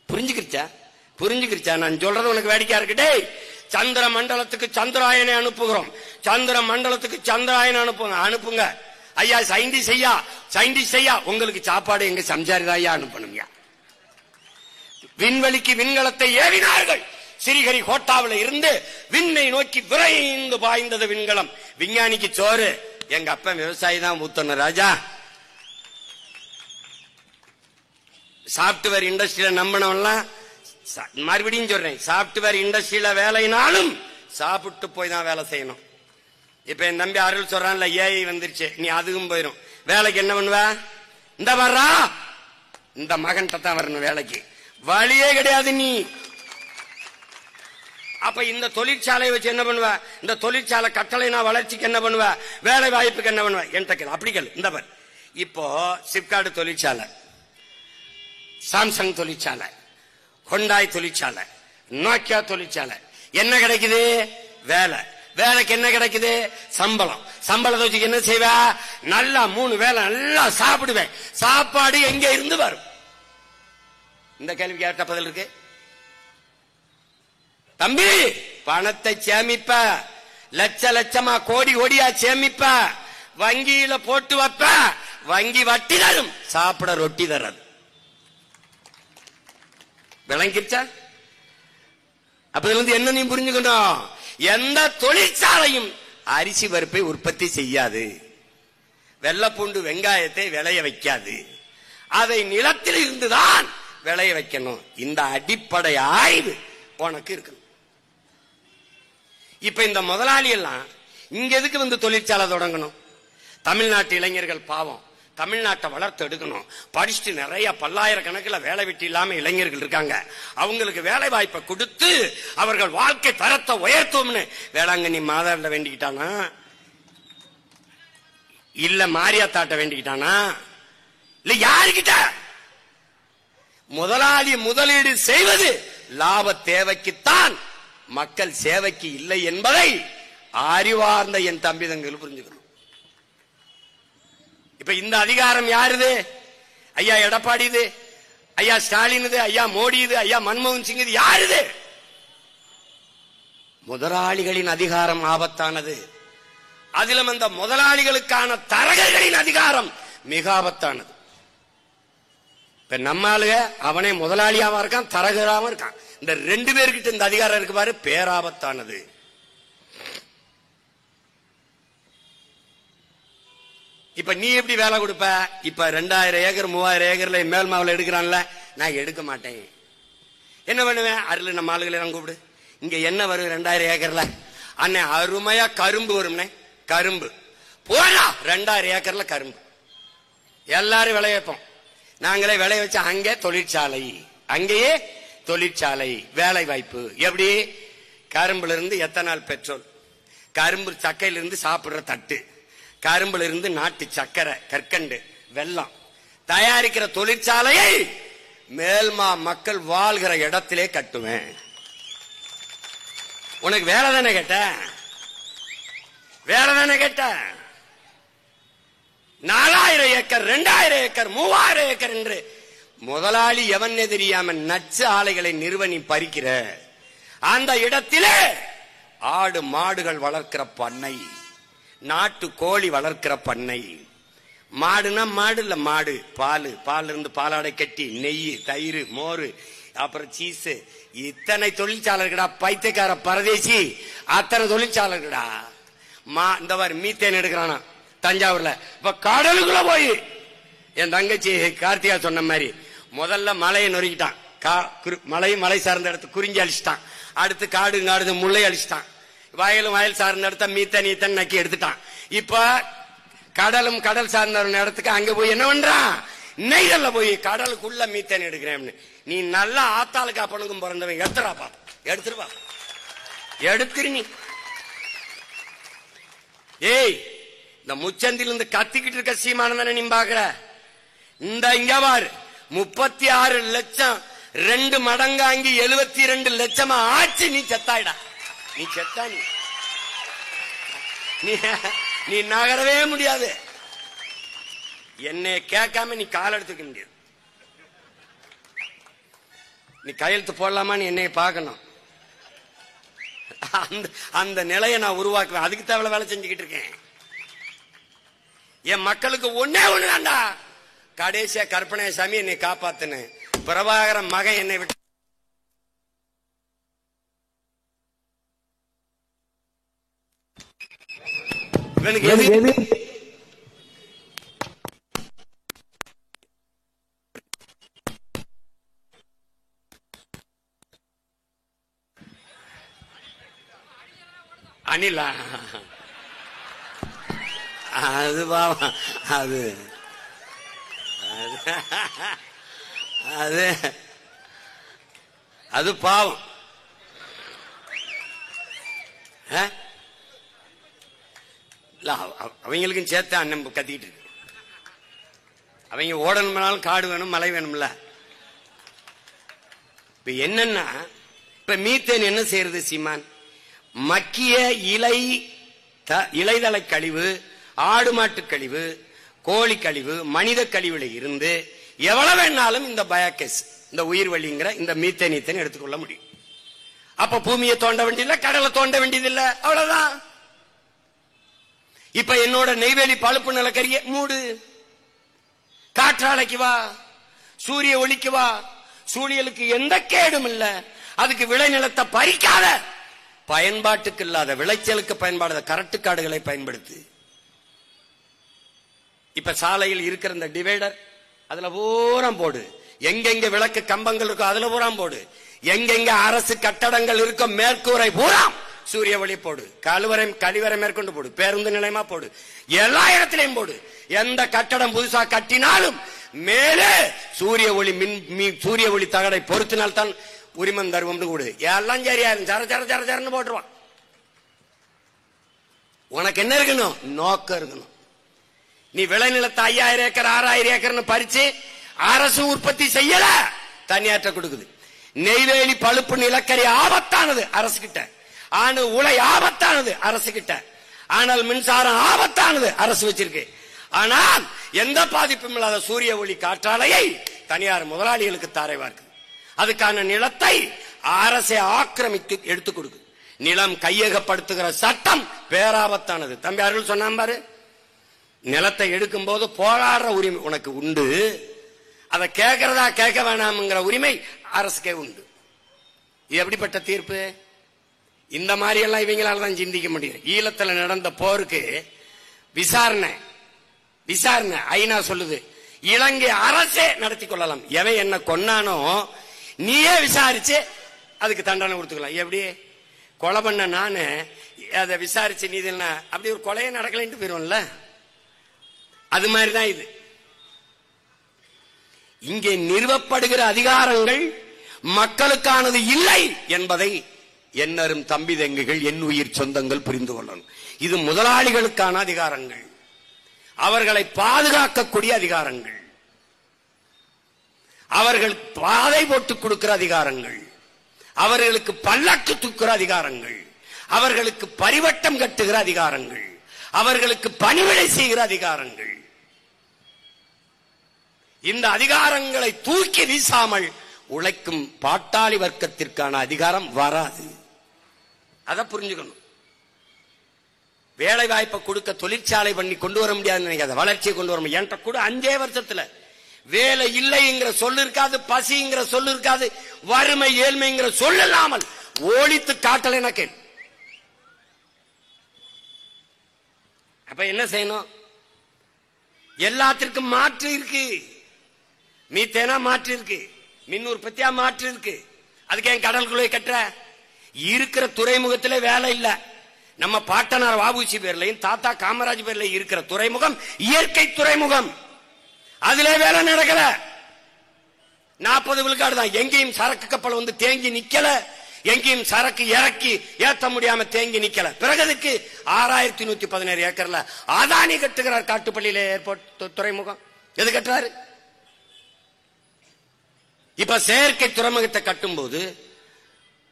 புரிஞ்சுக்கிருச்சா? நான் சொல்றது உனக்கு வேடிக்கையா இருக்கு. டேய் சந்திர மண்டலத்துக்கு சந்திராயனை அனுப்புகிறோம், சந்திர மண்டலத்துக்கு சந்திராயனை அனுப்புங்க ஐயா. சயின்டிஸ்ட் ஐயா உங்களுக்கு சாப்பாடு எங்க சம்சாரிதான் ஐயா அனுப்பணுங்க. விண்வெளிக்கு விண்கலத்தை ஏவினார்கள். ஸ்ரீஹரிகோட்டாவில் இருந்து விண்ணை நோக்கி விரைந்து பாய்ந்தது விண்கலம். விஞ்ஞானிக்கு சோறு எங்க அப்பா விவசாயி தான் ஊத்தணும் ராஜா. சாப்ட்வேர் இண்டஸ்ட்ரியில நம்பினவெல்லாம், மறுபடியும் சொல்றேன், சாப்ட்வேர் இண்டஸ்ட்ரியில வேலைனாலும் சாப்பிட்டு போய் தான் வேலை செய்யணும். இப்ப என் தம்பி அருள் சொல்றான்ல, ஏஐ வந்துருச்சு, நீ அதுக்கும் போயிரும். வேலைக்கு என்ன பண்ணுவ? இந்த வர்றா இந்த மகன்கிட்ட தான் வரணும் வேலைக்கு, வழியே கிடையாது நீ. அப்ப இந்த தொழிற்சாலையை வச்சு என்ன பண்ணுவ? இந்த தொழிற்சாலை கட்டளைனா வளர்ச்சிக்கு என்ன பண்ணுவ? வேலை வாய்ப்புக்கு என்ன பண்ணுவ? என்கிட்ட அப்படி கேளு. இந்த பார், இப்போ சிப்காடு தொழிற்சாலை, சாம்சங் தொழிற்சாலை, ஹொண்டாய் தொழிற்சாலை, நோக்கியா தொழிற்சாலை, என்ன கிடைக்குது? வேலை. வேலைக்கு என்ன கிடைக்குது? சம்பளம். சம்பளத்தை வச்சு என்ன செய்வ? நல்லா 3 வேலை நல்லா சாப்பிடுவேன். சாப்பாடு எங்க இருந்து வரும்? இந்த கேள்விக்கு யார்கிட்ட பதில் இருக்கு? தம்பி பணத்தை சேமிப்ப, லட்ச லட்சமா கோடி கோடியா சேமிப்ப, வங்கியில போட்டு வைப்ப, வங்கி வட்டி தரும், சாப்பிட ரொட்டி தராது. விளங்கிருச்சா? அப்ப என்ன நீ புரிஞ்சுக்கணும், எந்த தொழிற்சாலையும் அரிசி பருப்பை உற்பத்தி செய்யாது, வெள்ளைப்பூண்டு வெங்காயத்தை விளைய வைக்காது, அதை நிலத்தில் இருந்துதான் விளைய வைக்கணும். இந்த அடிப்படை ஆய்வு உனக்கு இருக்கணும். இப்ப இந்த முதலாளி எல்லாம் இங்க எதுக்கு வந்து தொழிற்சாலை தொடங்கணும்? தமிழ்நாட்டு இளைஞர்கள் பாவம், தமிழ்நாட்டை வளர்த்து எடுக்கணும். படிச்சுட்டு நிறைய பல்லாயிரக்கணக்கில் வேலை வெட்டி இல்லாம இளைஞர்கள் இருக்காங்க. அவங்களுக்கு வேலை வாய்ப்பை கொடுத்து அவர்கள் வாழ்க்கை தரத்தை உயர்த்தும்னு வேளாங்கண்ணி மாதாண்ட வேண்டிக்கிட்டானா, இல்ல மாரியாத்தாட்ட வேண்டிக்கிட்டானா, இல்ல யாருக்கிட்ட? முதலாளி முதலீடு செய்வது லாப தேவைக்குத்தான், மக்கள் சேவைக்கு இல்லை என்பதை அறிவார்ந்த என் தம்பி தங்கள் புரிஞ்சுக்கணும். இப்ப இந்த அதிகாரம் யாருது? ஐயா எடப்பாடி இது, ஐயா ஸ்டாலின் இது, ஐயா மோடி இது, ஐயா மன்மோகன் சிங் இது, யாருது? முதலாளிகளின் அதிகாரம் ஆபத்தானது. அதிலும் அந்த முதலாளிகளுக்கான தரகர்களின் அதிகாரம் மிக ஆபத்தானது. இப்ப நம்ம ஆளுக அவனே முதலாளியாவும் இருக்கான், தரகராவும் இருக்கான். இந்த ரெண்டு பேர்கிட்ட இந்த அதிகாரம் இருக்கு பாரு, பேராபத்தானது. இப்ப நீ எப்படி வேலை கொடுப்ப? இப்ப 2000 ஏக்கர் 3000 ஏக்கர்ல மேல் மாவுல எடுக்கிறான்ல, நான் எடுக்க மாட்டேன். என்ன பண்ணுவேன்? அருள் நம்ம ஆளுகளை நான் கூப்பிடு, இங்க என்ன வரும் 2000 ஏக்கர்ல? அண்ணே அருமையா கரும்பு வரும்னே, கரும்பு போடா. 2000 ஏக்கர்ல கரும்பு எல்லாரும் விளைய வைப்போம். நாங்களே விளைய வச்ச அங்கே தொழிற்சாலை, அங்கேயே தொழிற்சாலை, வேலை வாய்ப்பு. எப்படி? கரும்புல இருந்து எத்தனால் பெட்ரோல், கரும்பு சக்கையிலிருந்து சாப்பிடுற தட்டு, கரும்புல இருந்து நாட்டு சக்கரை, கற்கண்டு, வெல்லம் தயாரிக்கிற தொழிற்சாலையை மேல்மா மக்கள் வாழ்கிற இடத்திலே கட்டுவேன். உனக்கு வேலை தானே கேட்ட? வேலை தானே கேட்ட? 4000 ஏக்கர் 2000 ஏக்கர் 3000 ஏக்கர் என்று முதலாளி எவன் தெரியாம நச்சு ஆலைகளை நிறுவனி பறிக்கிற அந்த இடத்திலே ஆடு மாடுகள் வளர்க்கிற பண்ணை, நாட்டு கோழி வளர்க்கிற பண்ணை, மாடுனா மாடு இல்ல, மாடு பால், பால் இருந்து பாலாடை கட்டி, நெய், தயிர், மோரு, அப்புறம் சீஸ், இத்தனை தொழிற்சாலைகளா. பைத்தியக்கார பரதேசி, அத்தனை தொழிற்சாலைகளா. இந்த மாதிரி மீத்தேன் எடுக்கிறானா தஞ்சாவூர்ல. இப்ப கடலுக்குள்ள போய் என் தங்கச்சி கார்த்திகா சொன்ன மாதிரி முதல்ல மலையை நொறுக்கிட்டான், மலை சார்ந்த இடத்து குறிஞ்சி அழிச்சிட்டான், அடுத்து காடு காடு முல்லை அழிச்சிட்டான், வயலும் வயல் சார்ந்த இடத்த மீத்தன் ஈத்தன் நக்கி எடுத்துட்டான். இப்ப கடலும் கடல் சார்ந்த இடத்துக்கு அங்க போய் என்ன பண்றான்? நெய்தல்ல போய் கடலுக்குள்ள மீத்தேன் எடுக்கிறேன். நீ நல்லா ஆத்தாளுக்கு அப்பனுக்கும் பிறந்தவன், எடுத்துறாப்பா, எடுத்துருப்பா, எடுத்துரு. நீ ஏய், இந்த முச்சந்தில இருந்து கத்திக்கிட்டு இருக்க சீமானதானே நீ பாக்குற? இந்த இங்க பாரு, 36 லட்சம் 2 மடங்காங்கி 72 லட்சமா ஆச்சு. நீ செத்தாயிடா, நீ செத்தா. நீ நகரவே முடியாது. என்னை கேட்காம நீ கால் எடுத்துக்க முடியாது. நீ கையெழுத்து போடலாமா? நீ என்னைய பார்க்கணும். அந்த நிலையை நான் உருவாக்குவேன். அதுக்கு தேவை வேலை செஞ்சுக்கிட்டு இருக்கேன். என் மக்களுக்கு ஒன்னே ஒண்ணு தான்டா, கடைசியா கற்பனை சாமி என்னை காப்பாத்துன்னு. பிரபாகரன் மகன் என்னை விட்டு இவனுக்கு எது அனிலா, அது பாவம், அது அது அது பாவம். அவங்களுக்கும் சேர்த்து அண்ணன் கத்திக்கிட்டு இருக்கு. அவங்க ஓடணும்னாலும் காடு வேணும், மலை வேணும்ல. இப்ப என்னன்னா, இப்ப மீத்தேன் என்ன செய்யறது சீமான்? மக்கிய இலைதலை கழிவு, ஆடு மாட்டு கழிவு, கோழி கழிவு, மனித கழிவுல இருந்து எவ்வளவு வேணாலும் இந்த பயோகேஸ், இந்த உயிர் வழிங்கிற இந்த மீத்தேன் எடுத்துக்கொள்ள முடியும். அப்ப பூமியை தோண்ட வேண்டியதில்லை, கடலை தோண்ட வேண்டியதில்லை, அவ்வளவுதான். இப்ப என்னோட நெய்வேலி பழுப்பு நிலக்கரிய மூடு, காற்றாலைக்கு வா, சூரிய ஒளிக்கு வா, சூரியலுக்கு எந்த கேடும் இல்ல. அதுக்கு விளைநிலத்தை பறிக்காத, பயன்பாட்டுக்கு இல்லாத விளைச்சலுக்கு பயன்பாடு கரட்டு காடுகளை பயன்படுத்து. இப்ப சாலையில் இருக்கிற இந்த டிவைடர் அதுல பூரம் போடு, எங்கெங்க விளக்கு கம்பங்கள் இருக்கோ அதுல பூரம் போடு, எங்கெங்க அரசு கட்டடங்கள் இருக்கோ மேற்கூரை பூராம் சூரிய ஒளி போடு, கழிவறை மேற்கொண்டு போடு, பேருந்து நிலையமா போடு, எல்லா இடத்திலையும் போடு. எந்த கட்டடம் புதுசா கட்டினாலும் மேலே சூரிய ஒளி சூரிய ஒளி தகடை பொருத்தினால்தான் உரிமம் தருவோம் கூடு. எல்லாம் சரியாயிரும், சர சர சர சரன்னு போட்டுருவான். உனக்கு என்ன இருக்கணும்? நோக்கம் இருக்கணும். நீ விளைநிலத்தை 5000 ஏக்கர் 6000 ஏக்கர்னு பறிச்சு அரசு உற்பத்தி செய்யல, தனியாற்ற கொடுக்குது. நெய்வேலி பழுப்பு நிலக்கரி ஆபத்தானது அரசு கிட்ட, அணு உலை ஆபத்தானது அரசு கிட்ட, ஆனால் மின்சாரம் ஆபத்தானது அரசு வச்சிருக்கு. ஆனால் எந்த பாதிப்பும் இல்லாத சூரிய ஒளி காற்றாலையை தனியார் முதலாளிகளுக்கு தாரை வார்க்குது. அதுக்கான நிலத்தை அரசை ஆக்கிரமித்து எடுத்து கொடுக்குது. நிலம் கையகப்படுத்துகிற சட்டம் பேராபத்தானது. தம்பி அருள் சொன்னான் பாரு, நிலத்தை எடுக்கும் போது போராடுற உரிமை உனக்கு உண்டு, அதை கேட்கறதா கேட்க வேணாம்ங்கிற உரிமை அரசுக்கே உண்டு. இது எப்படிப்பட்ட தீர்ப்பு? இந்த மாதிரி எல்லாம் இவங்களால தான் சிந்திக்க முடியும். ஈழத்துல நடந்த போருக்கு விசாரணை ஐநா சொல்லுது, இலங்கை அரசே நடத்தி கொள்ளலாம். எவன் என்ன கொன்னானோ நீயே விசாரிச்சு அதுக்கு தண்டனை கொடுத்துக்கலாம். எப்படி கொலை பண்ண நானு அதை விசாரிச்சு நீதி அப்படி ஒரு கொலையே நடக்கலன்ட்டு போயிருவோம்ல, அது மாதிரிதான் இது. இங்கே நிறுவப்படுகிற அதிகாரங்கள் மக்களுக்கானது இல்லை என்பதை என்னரும் தம்பி தங்கைகள், என் உயிர் சொந்தங்கள் புரிந்து கொள்ளணும். இது முதலாளிகளுக்கான அதிகாரங்கள், அவர்களை பாதுகாக்கக்கூடிய அதிகாரங்கள், அவர்கள் பாதை போட்டு கொடுக்கிற அதிகாரங்கள், அவர்களுக்கு பல்லக்கு தூக்குற அதிகாரங்கள், அவர்களுக்கு பரிவட்டம் கட்டுகிற அதிகாரங்கள், அவர்களுக்கு பணிவிடை செய்கிற அதிகாரங்கள். இந்த அதிகாரங்களை தூக்கி வீசாமல் உழைக்கும் பாட்டாளி வர்க்கத்திற்கான அதிகாரம் வராது. அதை புரிஞ்சுக்கணும். வேலை வாய்ப்பை கொடுக்க தொழிற்சாலை பண்ணி கொண்டு வர முடியாதுன்னு நினைக்காத, வளர்ச்சியை கொண்டு வர முடியும். என்கிட்ட கூட 5 வருஷத்துல வேலை இல்லைங்கிற சொல்லு இருக்காது, பசிங்கிற சொல்லு இருக்காது, வறுமை ஏழ்மைங்கிற சொல்லு இல்லாமல் ஒழித்து காட்டல எனக்கு. அப்ப என்ன செய்யணும்? எல்லாத்திற்கும் மாற்று இருக்கு. மீத்தேனா மாற்று இருக்கு, மின் உற்பத்தியா மாற்று இருக்கு. அதுக்கு என் கடலுக்குள்ளே கட்டுற இருக்கிற துறைமுகத்திலே வேலை இல்ல. நம்ம பாட்டனார் வாபுசி பேர்லையும் தாத்தா காமராஜ் பேர்ல இருக்கிற துறைமுகம் இயற்கை துறைமுகம், அதுல வேலை நடக்கல. 40 விழுக்காடு தான். எங்கேயும் சரக்கு கப்பல் வந்து தேங்கி நிக்கல, எங்கேயும் சரக்கு இறக்கி ஏத்த முடியாம தேங்கி நிக்கல. பிறகு அதுக்கு 6117 ஏக்கர்ல அதானி கட்டுகிறார். காட்டுப்பள்ளியில ஏர்போர்ட் துறைமுகம் எது கட்டுறாரு? இப்ப செயற்கை துறைமுகத்தை கட்டும் போது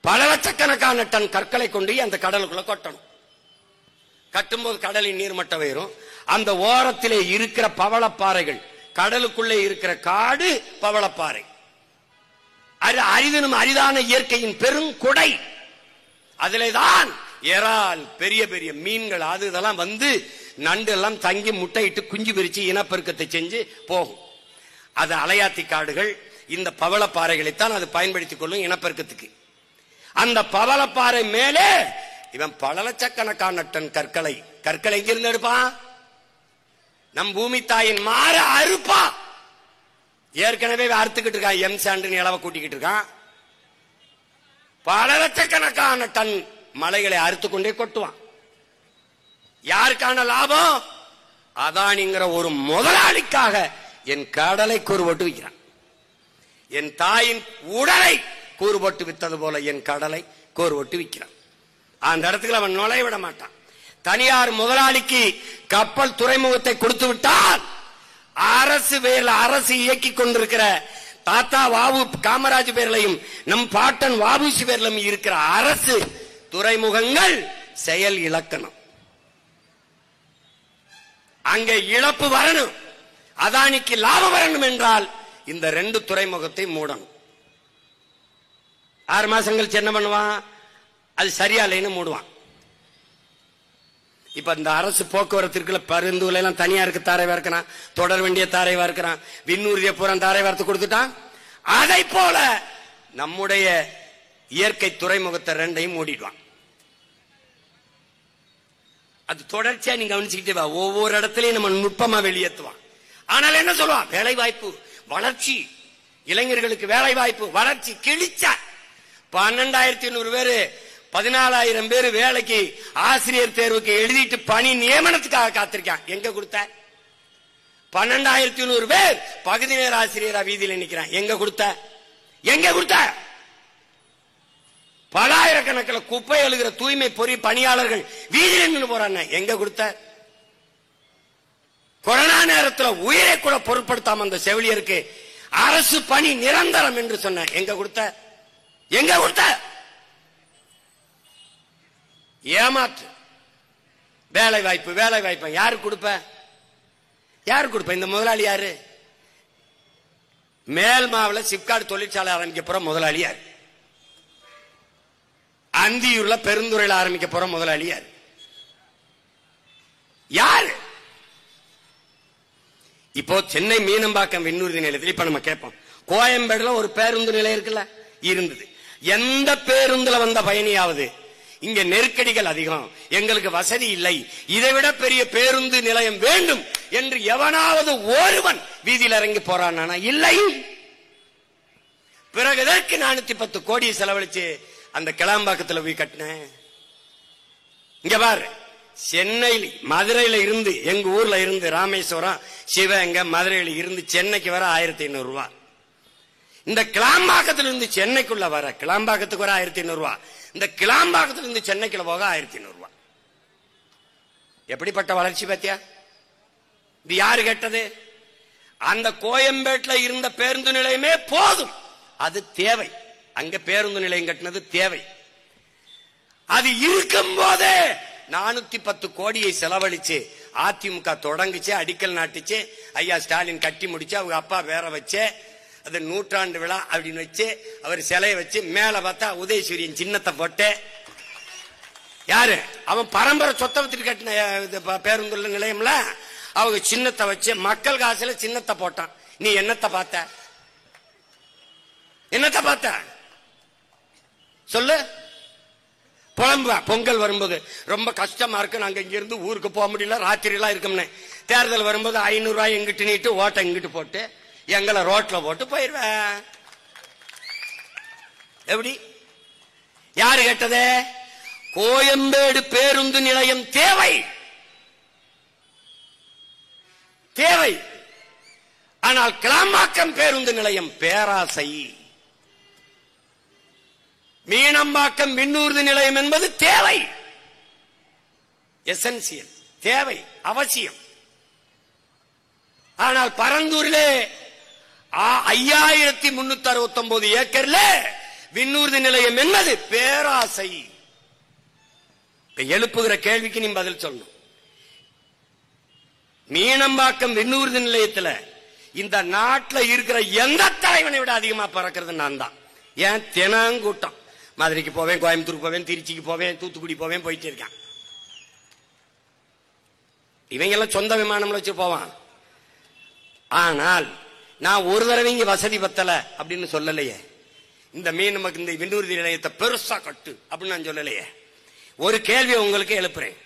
பல லட்சக்கணக்கான டன் கற்களை கொண்டு அந்த கடலுக்குள்ள கொட்டணும். கட்டும்போது கடலின் நீர்மட்டம் உயரும். அந்த ஓரத்திலே இருக்கிற பவளப்பாறைகள், கடலுக்குள்ளே இருக்கிற காடு பவளப்பாறை, அரிதினும் அரிதான இயற்கையின் பெருங்கொடை. அதிலேதான் இறால், பெரிய பெரிய மீன்கள், அது இதெல்லாம் வந்து நண்டு எல்லாம் தங்கி முட்டையிட்டு குஞ்சு பிரிச்சு இனப்பெருக்கத்தை செஞ்சு போகும். அது அலையாத்தி காடுகள். இந்த பவளப்பாறைகளைத்தான் அது பயன்படுத்திக் கொள்ளும் இனப்பெருக்கத்துக்கு. அந்த பவளப்பாறை மேலே இவன் பல லட்சக்கணக்கான டன் கற்களை எங்கிருந்து எடுப்பான்? நம் பூமி தாயின் மாற அறுப்பா. ஏற்கனவே அறுத்துக்கிட்டு இருக்கான், எம் சாண்டு இளவ கூட்டிக்கிட்டு இருக்கான். பல லட்சக்கணக்கான டன் மலைகளை அறுத்து கொண்டே கொட்டுவான். யாருக்கான லாபம்? அதானிங்கிற ஒரு முதலாளிக்காக என் கடலை கூறுபட்டு விற்கிறான். என் தாயின் உடலை கூறுபட்டு வித்தது போல என் கடலை கூறுபட்டு விற்கிறான். அந்த இடத்துக்கு அவன் நுழைய விட மாட்டான். தனியார் முதலாளிக்கு கப்பல் துறைமுகத்தை கொடுத்து விட்டால் அரசு பேர்ல, அரசு இயக்கி கொண்டிருக்கிற தாத்தா வாவு காமராஜ் பேர்லையும் நம் பாட்டன் வாபுசி பேர்லையும் இருக்கிற அரசு துறைமுகங்கள் செயல் இழக்கணும். அங்கே இழப்பு வரணும், அதானிக்கு லாபம் வரணும் என்றால் இந்த 2 துறைமுகத்தை மூடணும். 6 மாசம் கழிச்சு என்ன பண்ணுவான்? அது சரியா இல்லைன்னு மூடுவான். இப்ப இந்த அரசு போக்குவரத்திற்குள்ள பரிந்துரை எல்லாம் தனியாருக்கு தாரை வார்க்கிறான், தொடர் வேண்டிய தாரை வார்க்கிறான், விண்ணூர்திய பூரா தாரை வார்த்து கொடுத்துட்டான். அதை போல நம்முடைய இயற்கை துறைமுகத்தை 2ஐயும் மூடிடுவான். அது தொடர்ச்சியா நீங்க கவனிச்சுக்கிட்டே வா. ஒவ்வொரு இடத்துலயும் நம்ம நுட்பமா வெளியேற்றுவான். ஆனால் என்ன சொல்லுவான்? வேலை வாய்ப்பு, வளர்ச்சி, இளைஞர்களுக்கு வேலை வாய்ப்பு, வளர்ச்சி. கிழிச்சா 12,800 பேரு 14,000 பேரு வேலைக்கு ஆசிரியர் தேர்வுக்கு எழுதிட்டு பணி நியமனத்துக்காக காத்திருக்கான். எங்க கொடுத்த? 12,100 பேர் பகுதி நேர ஆசிரியரா வீதியில் நிக்கிறான். எங்க கொடுத்த? எங்க கொடுத்த? பலாயிரக்கணக்கில் குப்பை எழுகிற தூய்மை பொறி பணியாளர்கள் வீதியில் நின்று போறாங்க. எங்க கொடுத்த? கொரோனா நேரத்தில் உயிரை கூட பொருட்படுத்தாம அந்த செவிலியருக்கு அரசு பணி நிரந்தரம் என்று சொன்ன எங்க கொடுத்த ஏமாற்று. வேலை வாய்ப்பு யாரு கொடுப்ப? இந்த முதலாளி யாரு? மேல்மாவில சிப்காட் தொழிற்சாலை ஆரம்பிக்க போற முதலாளி யாரு? அந்தியூர்ல பெருந்துறையில் ஆரம்பிக்க போற முதலாளி யாரு? இப்போ சென்னை மீனம்பாக்கம் விண்ணூர்தி நிலையத்தில் இப்ப நம்ம கேட்போம், கோயம்பேடுல ஒரு பேருந்து நிலையம் இருக்குல்ல, இருந்தது. எந்த பேருந்துல வந்த பயணியாவது இங்க நெருக்கடிகள் அதிகம், எங்களுக்கு வசதி இல்லை, இதைவிட பெரிய பேருந்து நிலையம் வேண்டும் என்று எவனாவது ஒருவன் வீதியில் இறங்கி போறானா? இல்லை. பிறகு இதற்கு 410 கோடி செலவழிச்சு அந்த கிளாம்பாக்கத்தில் போய் கட்டினேன். இங்க பாரு, சென்னையில் மதுரையில இருந்து எங்க ஊர்ல இருந்து ராமேஸ்வரம் சிவகங்கை மதுரையில இருந்து சென்னைக்கு வர 1500 ரூபாய். இந்த கிளாம்பாக்கத்துல இருந்து சென்னைக்குள்ள வர கிளாம்பாக்கத்துக்கு வர 1500 ரூபாய். இந்த கிளாம்பாக்கத்துல இருந்து சென்னைக்குள்ள போக 1500 ரூபாய். எப்படிப்பட்ட வளர்ச்சி பத்தியா? இது யாரு கேட்டது? அந்த கோயம்பேட்டில் இருந்த பேருந்து நிலையமே போதும், அது தேவை. அங்க பேருந்து நிலையம் கட்டினது தேவை. அது இருக்கும் போதே 410 கோடியை செலவழிச்சு அதிமுக தொடங்குச்சு, அடிக்கல் நாட்டுச்சு, ஐயா ஸ்டாலின் கட்டி முடிச்சு, அவங்க அப்பா வேற வச்சு, அது 100ஆண்டு விழா அப்படின்னு வச்சு, அவர் சிலையை வச்சு, மேல பார்த்தா உதயசூரியன் சின்னத்தை போட்டு, யாரு அவன் பரம்பரை சொத்தை வச்சுட்டு கட்டின பேருந்து நிலையம்ல, அவங்க சின்னத்தை வச்சு மக்கள் காசுல சின்னத்தை போட்டான். நீ என்னத்தை பார்த்த சொல்லு? புலம்புவா. பொங்கல் வரும்போது ரொம்ப கஷ்டமா இருக்கு, நாங்க இங்க இருந்து ஊருக்கு போக முடியல, ராத்திரி எல்லாம் இருக்கோம்னு. தேர்தல் வரும்போது 500 ரூபாய் எங்கிட்டு நீட்டு ஓட்ட இங்கிட்டு போட்டு எங்களை ரோட்ல போட்டு போயிருவேன். எப்படி? யாரு கேட்டது? கோயம்பேடு பேருந்து நிலையம் தேவை. ஆனால் கிளாம்பாக்கம் பேருந்து நிலையம் பேராசை. மீனம்பாக்கம் விண்ணூர்தி நிலையம் என்பது தேவை, எசென்சியல், தேவை, அவசியம். ஆனால் பரந்தூரிலே 5369 ஏக்கர்ல விண்ணூர்தி நிலையம் என்பது பேராசை. எழுப்புகிற கேள்விக்கு நீ பதில் சொல்லணும். மீனம்பாக்கம் விண்ணூர்தி நிலையத்தில் இந்த நாட்டில் இருக்கிற எந்த தலைவனை விட அதிகமா பறக்கிறது நான் தான். ஏன்? தினங்கூட்டம். மதுரைக்கு போவேன், கோயம்புத்தூர் போவேன், திருச்சிக்கு போவேன், தூத்துக்குடி போவேன், போயிட்டு இருக்கான். இவங்க எல்லாம் சொந்த விமானம்ல வச்சு போவான். ஆனால் நான் ஒரு தடவை இங்க வசதி பத்தல அப்படின்னு சொல்லலையே. இந்த நமக்கு இந்த விண்ணூர்தி நிலையத்தை பெருசா கட்டு அப்படின்னு நான் சொல்லலையே. ஒரு கேள்வி உங்களுக்கு எழுப்புறேன்.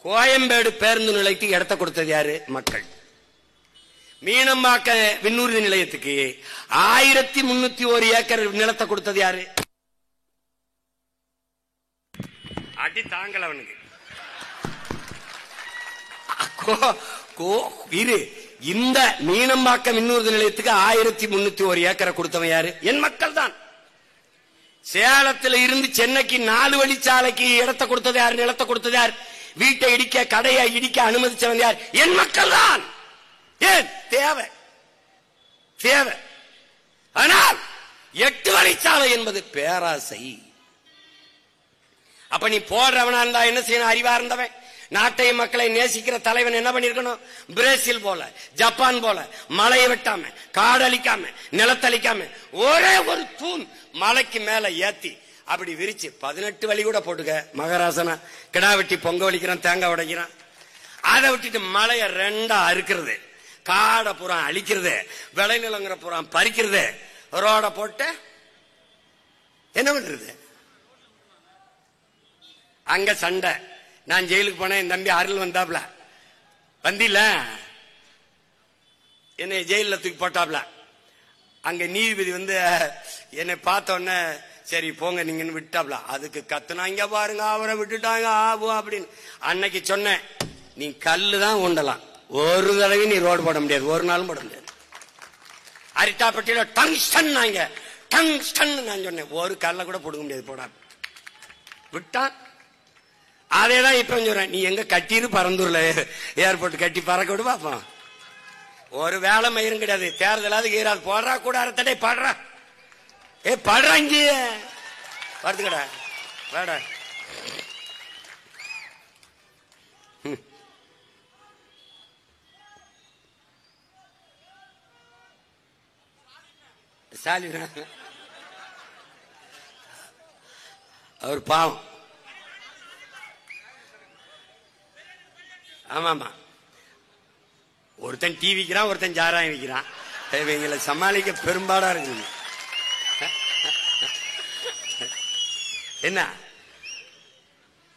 கோயம்பேடு பேருந்து நிலையத்துக்கு இடத்த கொடுத்தது யாரு? மக்கள். மீனம்பாக்க விண்ணூர்தி நிலையத்துக்கு 1301 ஏக்கர் நிலத்தை கொடுத்தது யாரு? அடி தாங்கல அவனுக்கு. இந்த மீனம்பாக்க விண்ணூர்தி நிலையத்துக்கு 1301 ஏக்கரை கொடுத்தவன் யாரு? என் மக்கள் தான். சேலத்தில் இருந்து சென்னைக்கு 4 வழிச்சாலைக்கு இடத்தை கொடுத்தது யாரு? நிலத்தை கொடுத்தது யார்? வீட்டை இடிக்க, கடையை இடிக்க அனுமதிச்சவன் யார்? என் மக்கள் தான். ஏன்? தேவை. ஆனால் 8 வழிச்சாலை என்பது பேராசை. அப்ப நீ போடுறவனா இருந்தா என்ன செய்யணும்? அறிவா இருந்தவன், நாட்டை மக்களை நேசிக்கிற தலைவன் என்ன பண்ணிருக்கணும்? பிரேசில் போல, ஜப்பான் போல மலையை வெட்டாம, காடழிக்காம, நிலத்தளிக்காம, ஒரே ஒரு தூண் மலைக்கு மேல ஏத்தி அப்படி விரிச்சு 18 வழி கூட போட்டுக்க. மகராசனா கிடா வெட்டி பொங்க வலிக்கிறான், தேங்காய் உடைக்கிறான். அதை விட்டுட்டு மலைய 2ஆ அறுக்கிறது, காடை பூரா அழிக்கிறது, விளைநிலங்கிற பூரா பறிக்கிறது, ரோட போட்டு என்ன பண்றது? அங்க சண்டை. நான் ஜெயிலுக்கு போனேன், என் தம்பி அருள் வந்தாப்ல, வந்தில என்னை ஜெயில தூக்கி போட்டாப்ல. அங்க நீதிபதி வந்து என்னை பார்த்த உடனே சரி போங்க நீங்கன்னு விட்டாப்ல. அதுக்கு கத்துனாங்க பாருங்க, அவரை விட்டுட்டாங்க ஆகும் அப்படின்னு. அன்னைக்கு சொன்னேன், நீ கல்லுதான் ஊண்டலாம், ஒரு தடவை நீ ரோடு போட முடியாது, ஒரு நாளும் போட முடியாது. அரிட்டாப்பட்டியில டங்ஸ்டன் நான் சொன்னேன், ஒரு கல்ல கூட போடுக்க முடியாது, போட விட்டான். அதேதான் இப்ப சொல்றேன், நீ எங்க கட்டிரு பரந்தூர்ல ஏர்போர்ட் கட்டி பறக்க விடு பாப்போம். ஒரு வேலை மயிரும் கிடையாது. தேர்தலாவது ஈராது போடுறா கூட தடை பாடுறா. பாடுறா இங்க வருதுக்கடா வேடா. ஸ்டாலின் அவர் பாவம். ஆமாமா, ஒருத்தன் டிவி விற்கிறான், ஒருத்தன் சாராயம் விற்கிறான். இவங்களை சமாளிக்க பெரும்பாடா இருக்கு. என்ன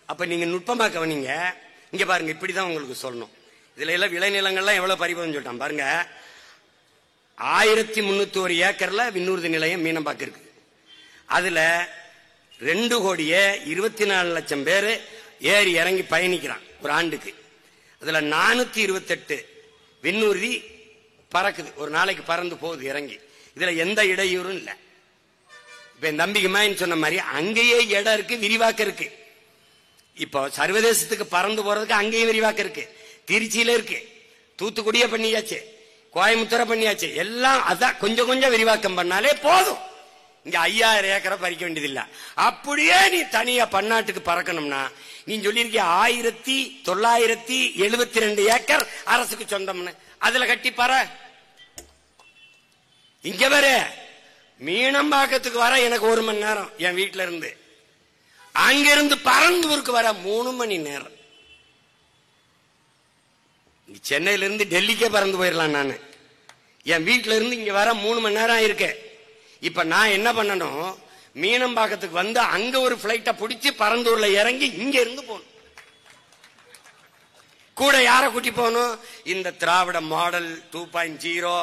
அப்ப நீங்க நுட்பமா கவனிங்க. இங்க பாருங்க, இப்படிதான் உங்களுக்கு சொல்லணும். இதுல எல்லாம் விளைநிலங்கள்லாம் எவ்வளவு பறிபோதுன்னு சொல்லிட்டான் பாருங்க. 1301 ஏக்கர்ல விண்ணூர்தி நிலையம் மீனம்பாக்கம் இருக்கு. அதுல 2,24,00,000 பேரு ஏறி இறங்கி பயணிக்கிறான் ஒரு ஆண்டுக்கு. அதுல 428 விண்ணூர்தி பறக்குது, ஒரு நாளைக்கு பறந்து போகுது இறங்கி. இதுல எந்த இடையூறும் இல்ல. இப்ப நம்பிக்கைமாயின்னு சொன்ன மாதிரி அங்கேயே இடம் இருக்கு, விரிவாக்கம் இருக்கு. இப்போ சர்வதேசத்துக்கு பறந்து போறதுக்கு அங்கேயும் விரிவாக்கம் இருக்கு. திருச்சியில இருக்கு, தூத்துக்குடியே பண்ணியாச்சு, கோயம்புத்தூரை பண்ணியாச்சு. எல்லாம் அதான் கொஞ்சம் கொஞ்சம் விரிவாக்கம் பண்ணாலே போதும். இங்க 5000 ஏக்கரை பறிக்க வேண்டியதில்லை. அப்படியே நீ தனியா பன்னாட்டுக்கு பறக்கணும்னா நீ சொல்லியிருக்க 1972 ஏக்கர் அரசுக்கு சொந்தம்னு அதுல கட்டி பாற. இங்க வர மீனம்பாக்கத்துக்கு வர எனக்கு 1 மணி நேரம் என் வீட்டுல இருந்து. அங்கிருந்து பரந்தூருக்கு வர 3 மணி நேரம். சென்னையில இருந்து டெல்லிக்கே பறந்து போயிடலாம். நான் என் வீட்டுல இருந்து இங்க வர 3 மணி நேரம் இருக்கு. இப்ப நான் என்ன பண்ணணும், மீனம்பாக்கத்துக்கு வந்து அங்க ஒரு பிளைட்ட பிடிச்சி பரந்தூர்ல இறங்கி இங்க இருந்து போகணும். கூட யார கூட்டி போகணும், இந்த திராவிட மாடல் 2.0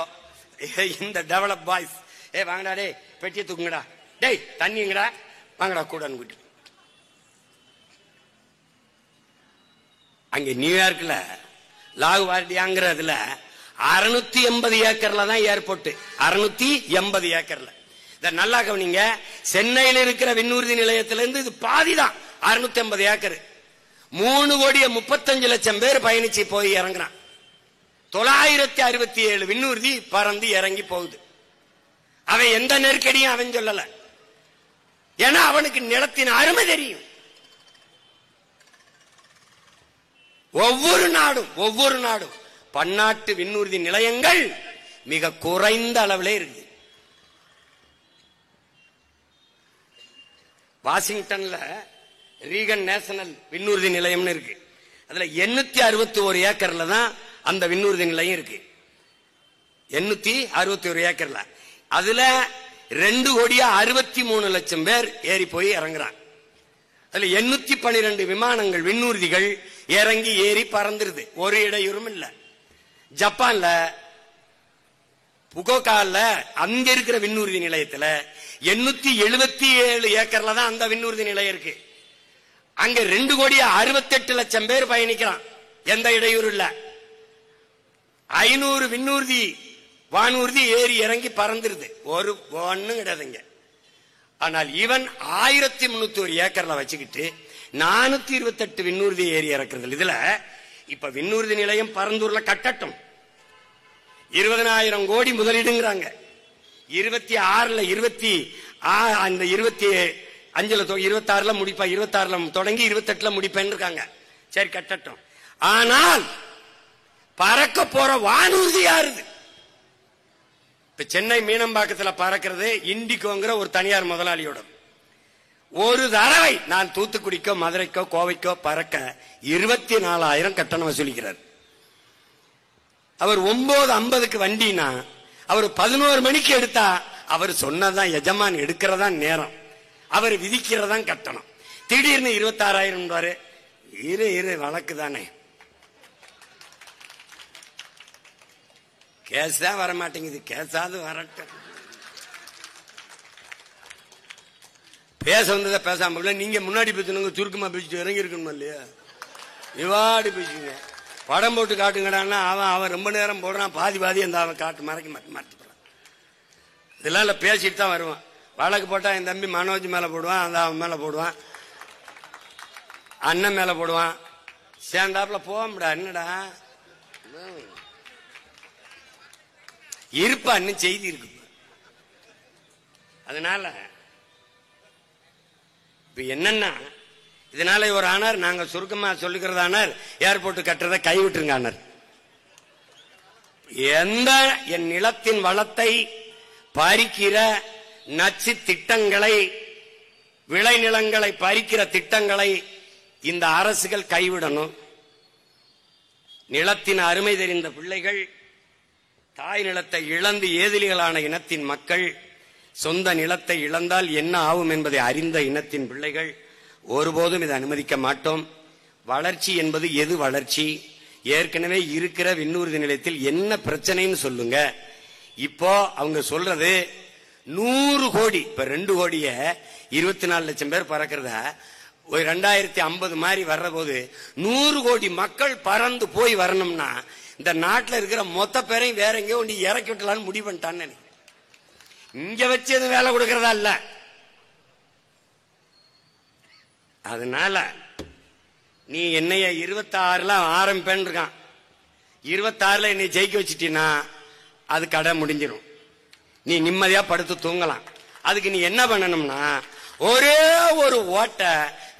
இந்த டெவலப் பாய்ஸ். வாங்கடா டே, பெட்டியை தூக்குங்கடா, டேய் தண்ணிங்கடா, வாங்கடா கூட கூட்டி. அங்க நியூயார்க்ல லாகுவார்டியாங்கிறதுல 680 ஏக்கர்ல தான் ஏர்போர்ட். 680 ஏக்கர்ல. நல்லா கவனிங்க, சென்னையில் இருக்கிற விண்ணூர்தி நிலையத்திலிருந்து இது பாதிதான், 680 ஏக்கர். 3,35,00,000 பேர் பயணிச்சு போய் இறங்குறான். 967 விண்ணூர்தி பறந்து இறங்கி போகுது. அவன் எந்த நெருக்கடியும் அவன் சொல்லல, ஏன்னா அவனுக்கு நிலத்தின் அருமை தெரியும். ஒவ்வொரு நாடும் பன்னாட்டு விண்ணூர்தி நிலையங்கள் மிக குறைந்த அளவில் இருக்கு. வாஷிங்டன்ல ரீகன் நேஷனல் விண்ணூர்தி நிலையம் இருக்கு. அதுல 861 ஏக்கர்ல தான் அந்த விண்ணூர்தி நிலையம் இருக்கு. 861 ஏக்கர்ல அதுல 2,63,00,000 பேர் ஏறி போய் இறங்குறாங்க. அதுல 812 விமானங்கள் விண்ணூர்திகள் இறங்கி ஏறி பறந்துருது, ஒரு இடையூறும் இல்ல. ஜப்பான்ல புகோகால அங்க இருக்கிற விண்ணூர்தி நிலையத்துல 877 ஏக்கர்ல தான் அந்த விண்ணூர்தி நிலையம் இருக்கு. அங்க 2,68,00,000 பேர் பயணிக்கிறான், எந்த இடையூறு இல்ல. 500 விண்ணூர்தி வானூர்தி ஏறி இறங்கி பறந்துருது, ஒரு ஒண்ணும் கிடையாதுங்க. ஆனால் இவன் 1301 ஏக்கர்ல வச்சுக்கிட்டு 428 விண்ணூர்தி ஏறி இறக்குறது. இதுல இப்ப விண்ணூர்தி நிலையம் பரந்தூர்ல கட்டட்டும், 20,000 கோடி முதலீடுங்கிறாங்க. 26ல 26ல முடிப்பா, 26ல தொடங்கி 28ல முடிப்பேன்னு இருக்காங்க. சரி கட்டட்டும். ஆனால் பறக்க போற வானூர்தி யாருது? இப்ப சென்னை மீனம்பாக்கத்துல பறக்கிறது இண்டிகோங்கிற ஒரு தனியார் முதலாளியோட. ஒரு தடவை நான் தூத்துக்குடிக்கோ மதுரைக்கோ கோவைக்கோ பறக்க 24,000 கட்டணம் வசூலிக்கிறார். அவர் 9:50க்கு வண்டினா அவர் 11 மணிக்கு எடுத்தா அவர் சொன்னதான் எஜமான் எடுக்கிறதா நேரம், அவர் விதிக்கிறதான் கட்டணம். திடீர்னு 26,000 இரு வழக்கு தானே, கேஸ் தான் வர மாட்டேங்குது, கேஸாவது வரட்டும். பேச வந்ததை பேசாம நீங்க முன்னாடி பேசணுங்க, சுருக்கமா பேசிட்டு இறங்கி இருக்கணுமா இல்லையா? இவாடி பேசுங்க, படம் போட்டு காட்டுங்கடான்னா அவன் ரொம்ப நேரம் போடுறான், பாதி அந்த அவன் காட்டு மறைக்க மாட்டி போறான். இதெல்லாம் இல்ல, பேசிட்டு தான் வருவான். வழக்கு போட்டா என் தம்பி மனோஜ் மேல போடுவான், அந்த அவன் மேல போடுவான், அண்ணன் மேல போடுவான். சேர்ந்தாப்புல போக முடியா? என்னடா இருப்பான்னு செய்தி இருக்கு. அதனால இப்ப என்னன்னா, இதனால ஒரு ஆனார், நாங்க சுருக்கமா சொல்லுகிறதானார், ஏர்போர்ட் கட்டுறதை கைவிட்டுருங்க ஆனார். எந்த என் நிலத்தின் வளத்தை பறிக்கிற நச்சு திட்டங்களை, விளைநிலங்களை பறிக்கிற திட்டங்களை இந்த அரசுகள் கைவிடணும். நிலத்தின் அருமை தெரிந்த பிள்ளைகள், தாய் நிலத்தை இழந்து ஏதிலிகளான இனத்தின் மக்கள், சொந்த நிலத்தை இழந்தால் என்ன ஆகும் என்பதை அறிந்த இனத்தின் பிள்ளைகள் ஒருபோதும் இதை அனுமதிக்க மாட்டோம். வளர்ச்சி என்பது எது வளர்ச்சி? ஏற்கனவே இருக்கிற விண்ணூர்தி நிலையத்தில் என்ன பிரச்சனைன்னு சொல்லுங்க. இப்போ அவங்க சொல்றது 100 கோடி, இப்ப 2 கோடிய 24 லட்சம் பேர் பறக்கிறத 2050 மாதிரி வர்ற போது 100 கோடி மக்கள் பறந்து போய் வரணும்னா இந்த நாட்டில் இருக்கிற மொத்த பேரையும் வேற எங்கேயோ ஒன்று இறக்கி விட்டலான்னு முடிவு பண்ணிட்டான்னு. இங்க வச்சு எதுவும் வேலை கொடுக்கறதா இல்ல. அதனால நீ என்னைய 26ல ஆரம்பிப்பேன்னு இருக்கான், 26ல என்னை ஜெயிக்க வச்சுட்டீன்னா அது கடை முடிஞ்சிடும். நீ நிம்மதியா படுத்து தூங்கலாம். அதுக்கு நீ என்ன பண்ணணும்னா, ஒரே ஒரு ஓட்டை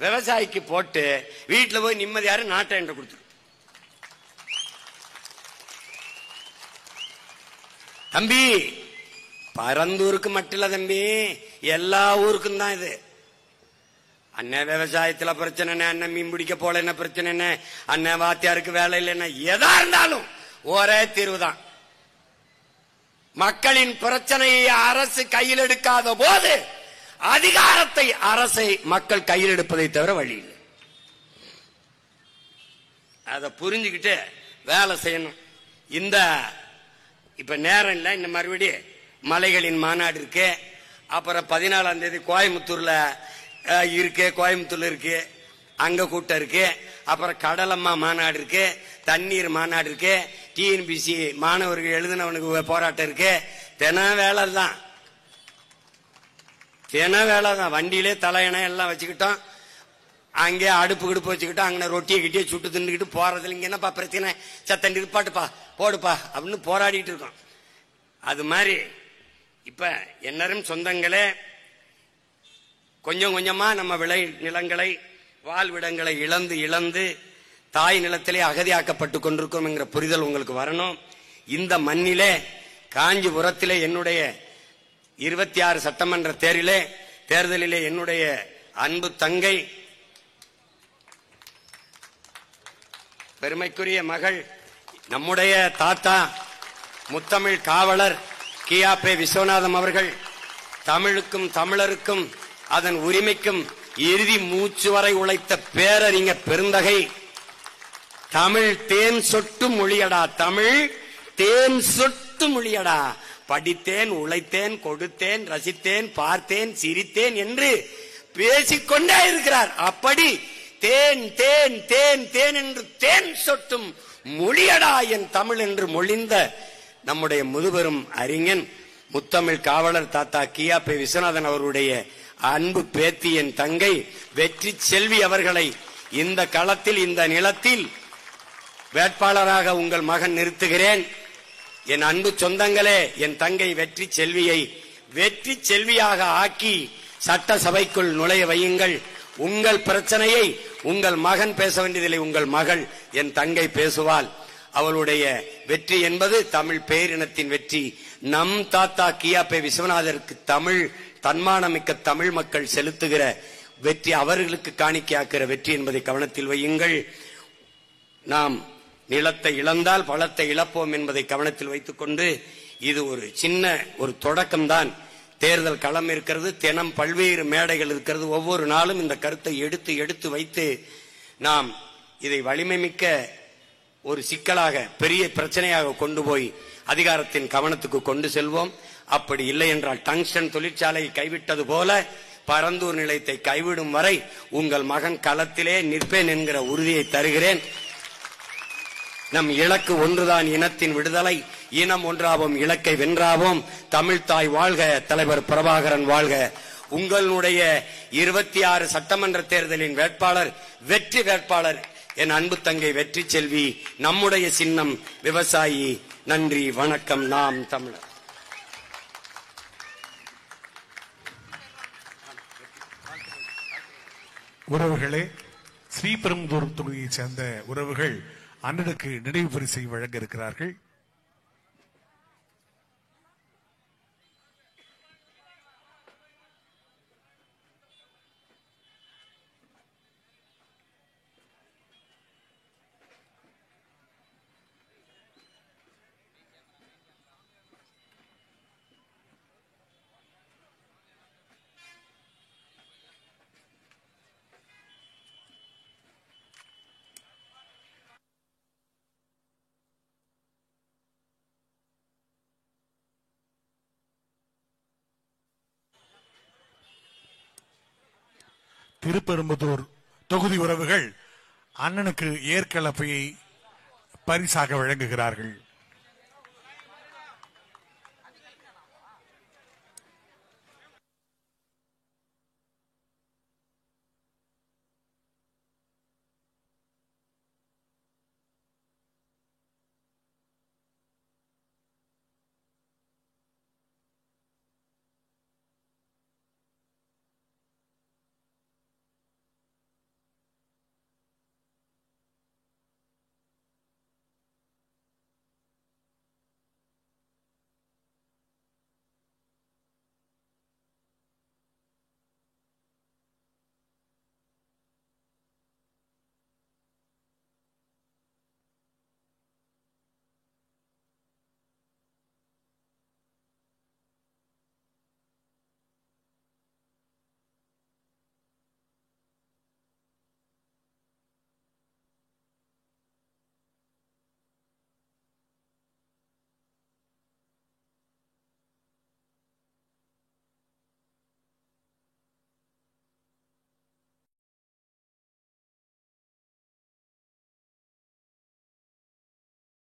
விவசாயிக்கு போட்டு வீட்டுல போய் நிம்மதியாரு நாட்டை என்று கொடுத்துரு. தம்பி, பரந்தூருக்கு மட்டும் இல்ல தம்பி, எல்லா ஊருக்கும் தான் இது. அண்ணன் விவசாயத்துல பிரச்சனை, அண்ணன் மீன் பிடிக்க போல என்ன பிரச்சனை, அண்ணன் வாத்தியாருக்கு வேலை இல்லைன்னா, எதா இருந்தாலும் ஒரே தீர்வு தான். மக்களின் பிரச்சனையை அரசு கையில் எடுக்காத போது அதிகாரத்தை அரசை மக்கள் கையில் எடுப்பதை தவிர வழி இல்லை. அதை புரிஞ்சுக்கிட்டு வேலை செய்யணும். இந்த இப்ப நேரம் இல்லை, இந்த மறுபடியும் மலைகளின் மாநாடு இருக்கு. அப்புறம் 14ஆம் தேதி கோயம்புத்தூர்ல இருக்கு, கோயம்புத்தூர்ல இருக்கு, அங்க கூட்டம் இருக்கு. அப்புறம் கடலம்மா மாநாடு இருக்கு, தண்ணீர் மாநாடு இருக்கு, டிஎன்பிசி மாணவர்கள் எழுதினவனுக்கு போராட்டம் இருக்கு. தின வேலை தான், தின வேலை தான். வண்டியிலே தலையணை எல்லாம் வச்சுக்கிட்டோம், அங்கே அடுப்பு கிடுப்பு வச்சுக்கிட்டோம், அங்கே ரொட்டியை கிட்டியே சுட்டு தின்னுக்கிட்டு போறதுல இங்க என்னப்பா பிரச்சனை, சத்தண்டி இருப்பாட்டுப்பா போடுப்பா அப்படின்னு போராடிட்டு இருக்கோம். அது மாதிரி இப்ப என்னரும் சொந்தங்களே, கொஞ்சம் கொஞ்சமா நம்ம விளை நிலங்களை, வாழ்விடங்களை இழந்து இழந்து தாய் நிலத்திலே அகதியாக்கப்பட்டு கொண்டிருக்கோம் என்கிற புரிதல் உங்களுக்கு வரணும். இந்த மண்ணிலே காஞ்சிபுரத்திலே என்னுடைய 26 சட்டமன்ற தேர்தலிலே என்னுடைய அன்பு தங்கை, பெருமைக்குரிய மகள், நம்முடைய தாத்தா முத்தமிழ் காவலர் கியாபே விஸ்வநாதம் அவர்கள் தமிழுக்கும் தமிழருக்கும் அதன் உரிமைக்கும் இறுதி மூச்சு வரை உழைத்த பேரறிஞர் பெருந்தகை. தமிழ் தேன் சொட்டு மொழியடா, தமிழ் தேன் சொட்டு மொழியடா, படித்தேன், உழைத்தேன், கொடுத்தேன், ரசித்தேன், பார்த்தேன், சிரித்தேன் என்று பேசிக்கொண்டே இருக்கிறார். அப்படி தேன் தேன் தேன் தேன் என்று தேன் சொட்டும் மொழியடா என் தமிழ் என்று மொழிந்த நம்முடைய முதுபெரும் அறிஞன் முத்தமிழ் காவலர் தாத்தா கியாபே விஸ்வநாதன் அவருடைய அன்பு பேத்தி என் தங்கை வெற்றி செல்வி அவர்களை இந்த களத்தில், இந்த நிலத்தில் வேட்பாளராக உங்கள் மகன் நிறுத்துகிறேன். என் அன்பு சொந்தங்களே, என் தங்கை வெற்றி செல்வியை வெற்றி செல்வியாக ஆக்கி சட்டசபைக்குள் நுழைய வையுங்கள். உங்கள் பிரச்சனையை உங்கள் மகன் பேச வேண்டியதில்லை, உங்கள் மகள் என் தங்கை பேசுவாள். அவளுடைய வெற்றி என்பது தமிழ் பேரினத்தின் வெற்றி. நம் தாத்தா கியாபே விஸ்வநாதருக்கு தமிழ் தன்மானமிக்க தமிழ் மக்கள் செலுத்துகிற வெற்றி, அவர்களுக்கு காணிக்கையாக்குற வெற்றி என்பதை கவனத்தில் வையுங்கள். நாம் நிலத்தை இழந்தால் பலத்தை இழப்போம் என்பதை கவனத்தில் வைத்துக் கொண்டு, இது ஒரு சின்ன ஒரு தொடக்கம்தான். தேர்தல் களம் இருக்கிறது, தினம் பல்வேறு மேடைகள் இருக்கிறது. ஒவ்வொரு நாளும் இந்த கருத்தை எடுத்து எடுத்து வைத்து நாம் இதை வலிமை மிக்க ஒரு சிக்கலாக, பெரிய பிரச்சனையாக கொண்டு போய் அதிகாரத்தின் கவனத்துக்கு கொண்டு செல்வோம். அப்படி இல்லை என்றால் டங்ஸ்டன் தொழிற்சாலையை கைவிட்டது போல பரந்தூர் நிலையத்தை கைவிடும் வரை உங்கள் மகன் களத்திலே நிற்பேன் என்கிற உறுதியை தருகிறேன். நம் இலக்கு ஒன்றுதான், இனத்தின் விடுதலை. இனம் ஒன்றாவோம், இலக்கை வென்றாவோம். தமிழ்தாய் வாழ்க, தலைவர் பிரபாகரன் வாழ்க. உங்களுடைய 26 சட்டமன்ற தேர்தலின் வேட்பாளர், வெற்றி வேட்பாளர் என் அன்பு தங்கை வெற்றி செல்வி. நம்முடைய சின்னம் விவசாயி. நன்றி, வணக்கம். நாம் தமிழர். உறவுகளே, ஸ்ரீபெரும்புதூர் தொகுதியைச் சேர்ந்த உறவுகள் அண்ணனுக்கு நினைவு பரிசை வழங்க இருக்கிறார்கள். திருப்பெரும்புதூர் தொகுதி உறவுகள் அண்ணனுக்கு ஏற்கலப்பையை பரிசாக வழங்குகிறார்கள்.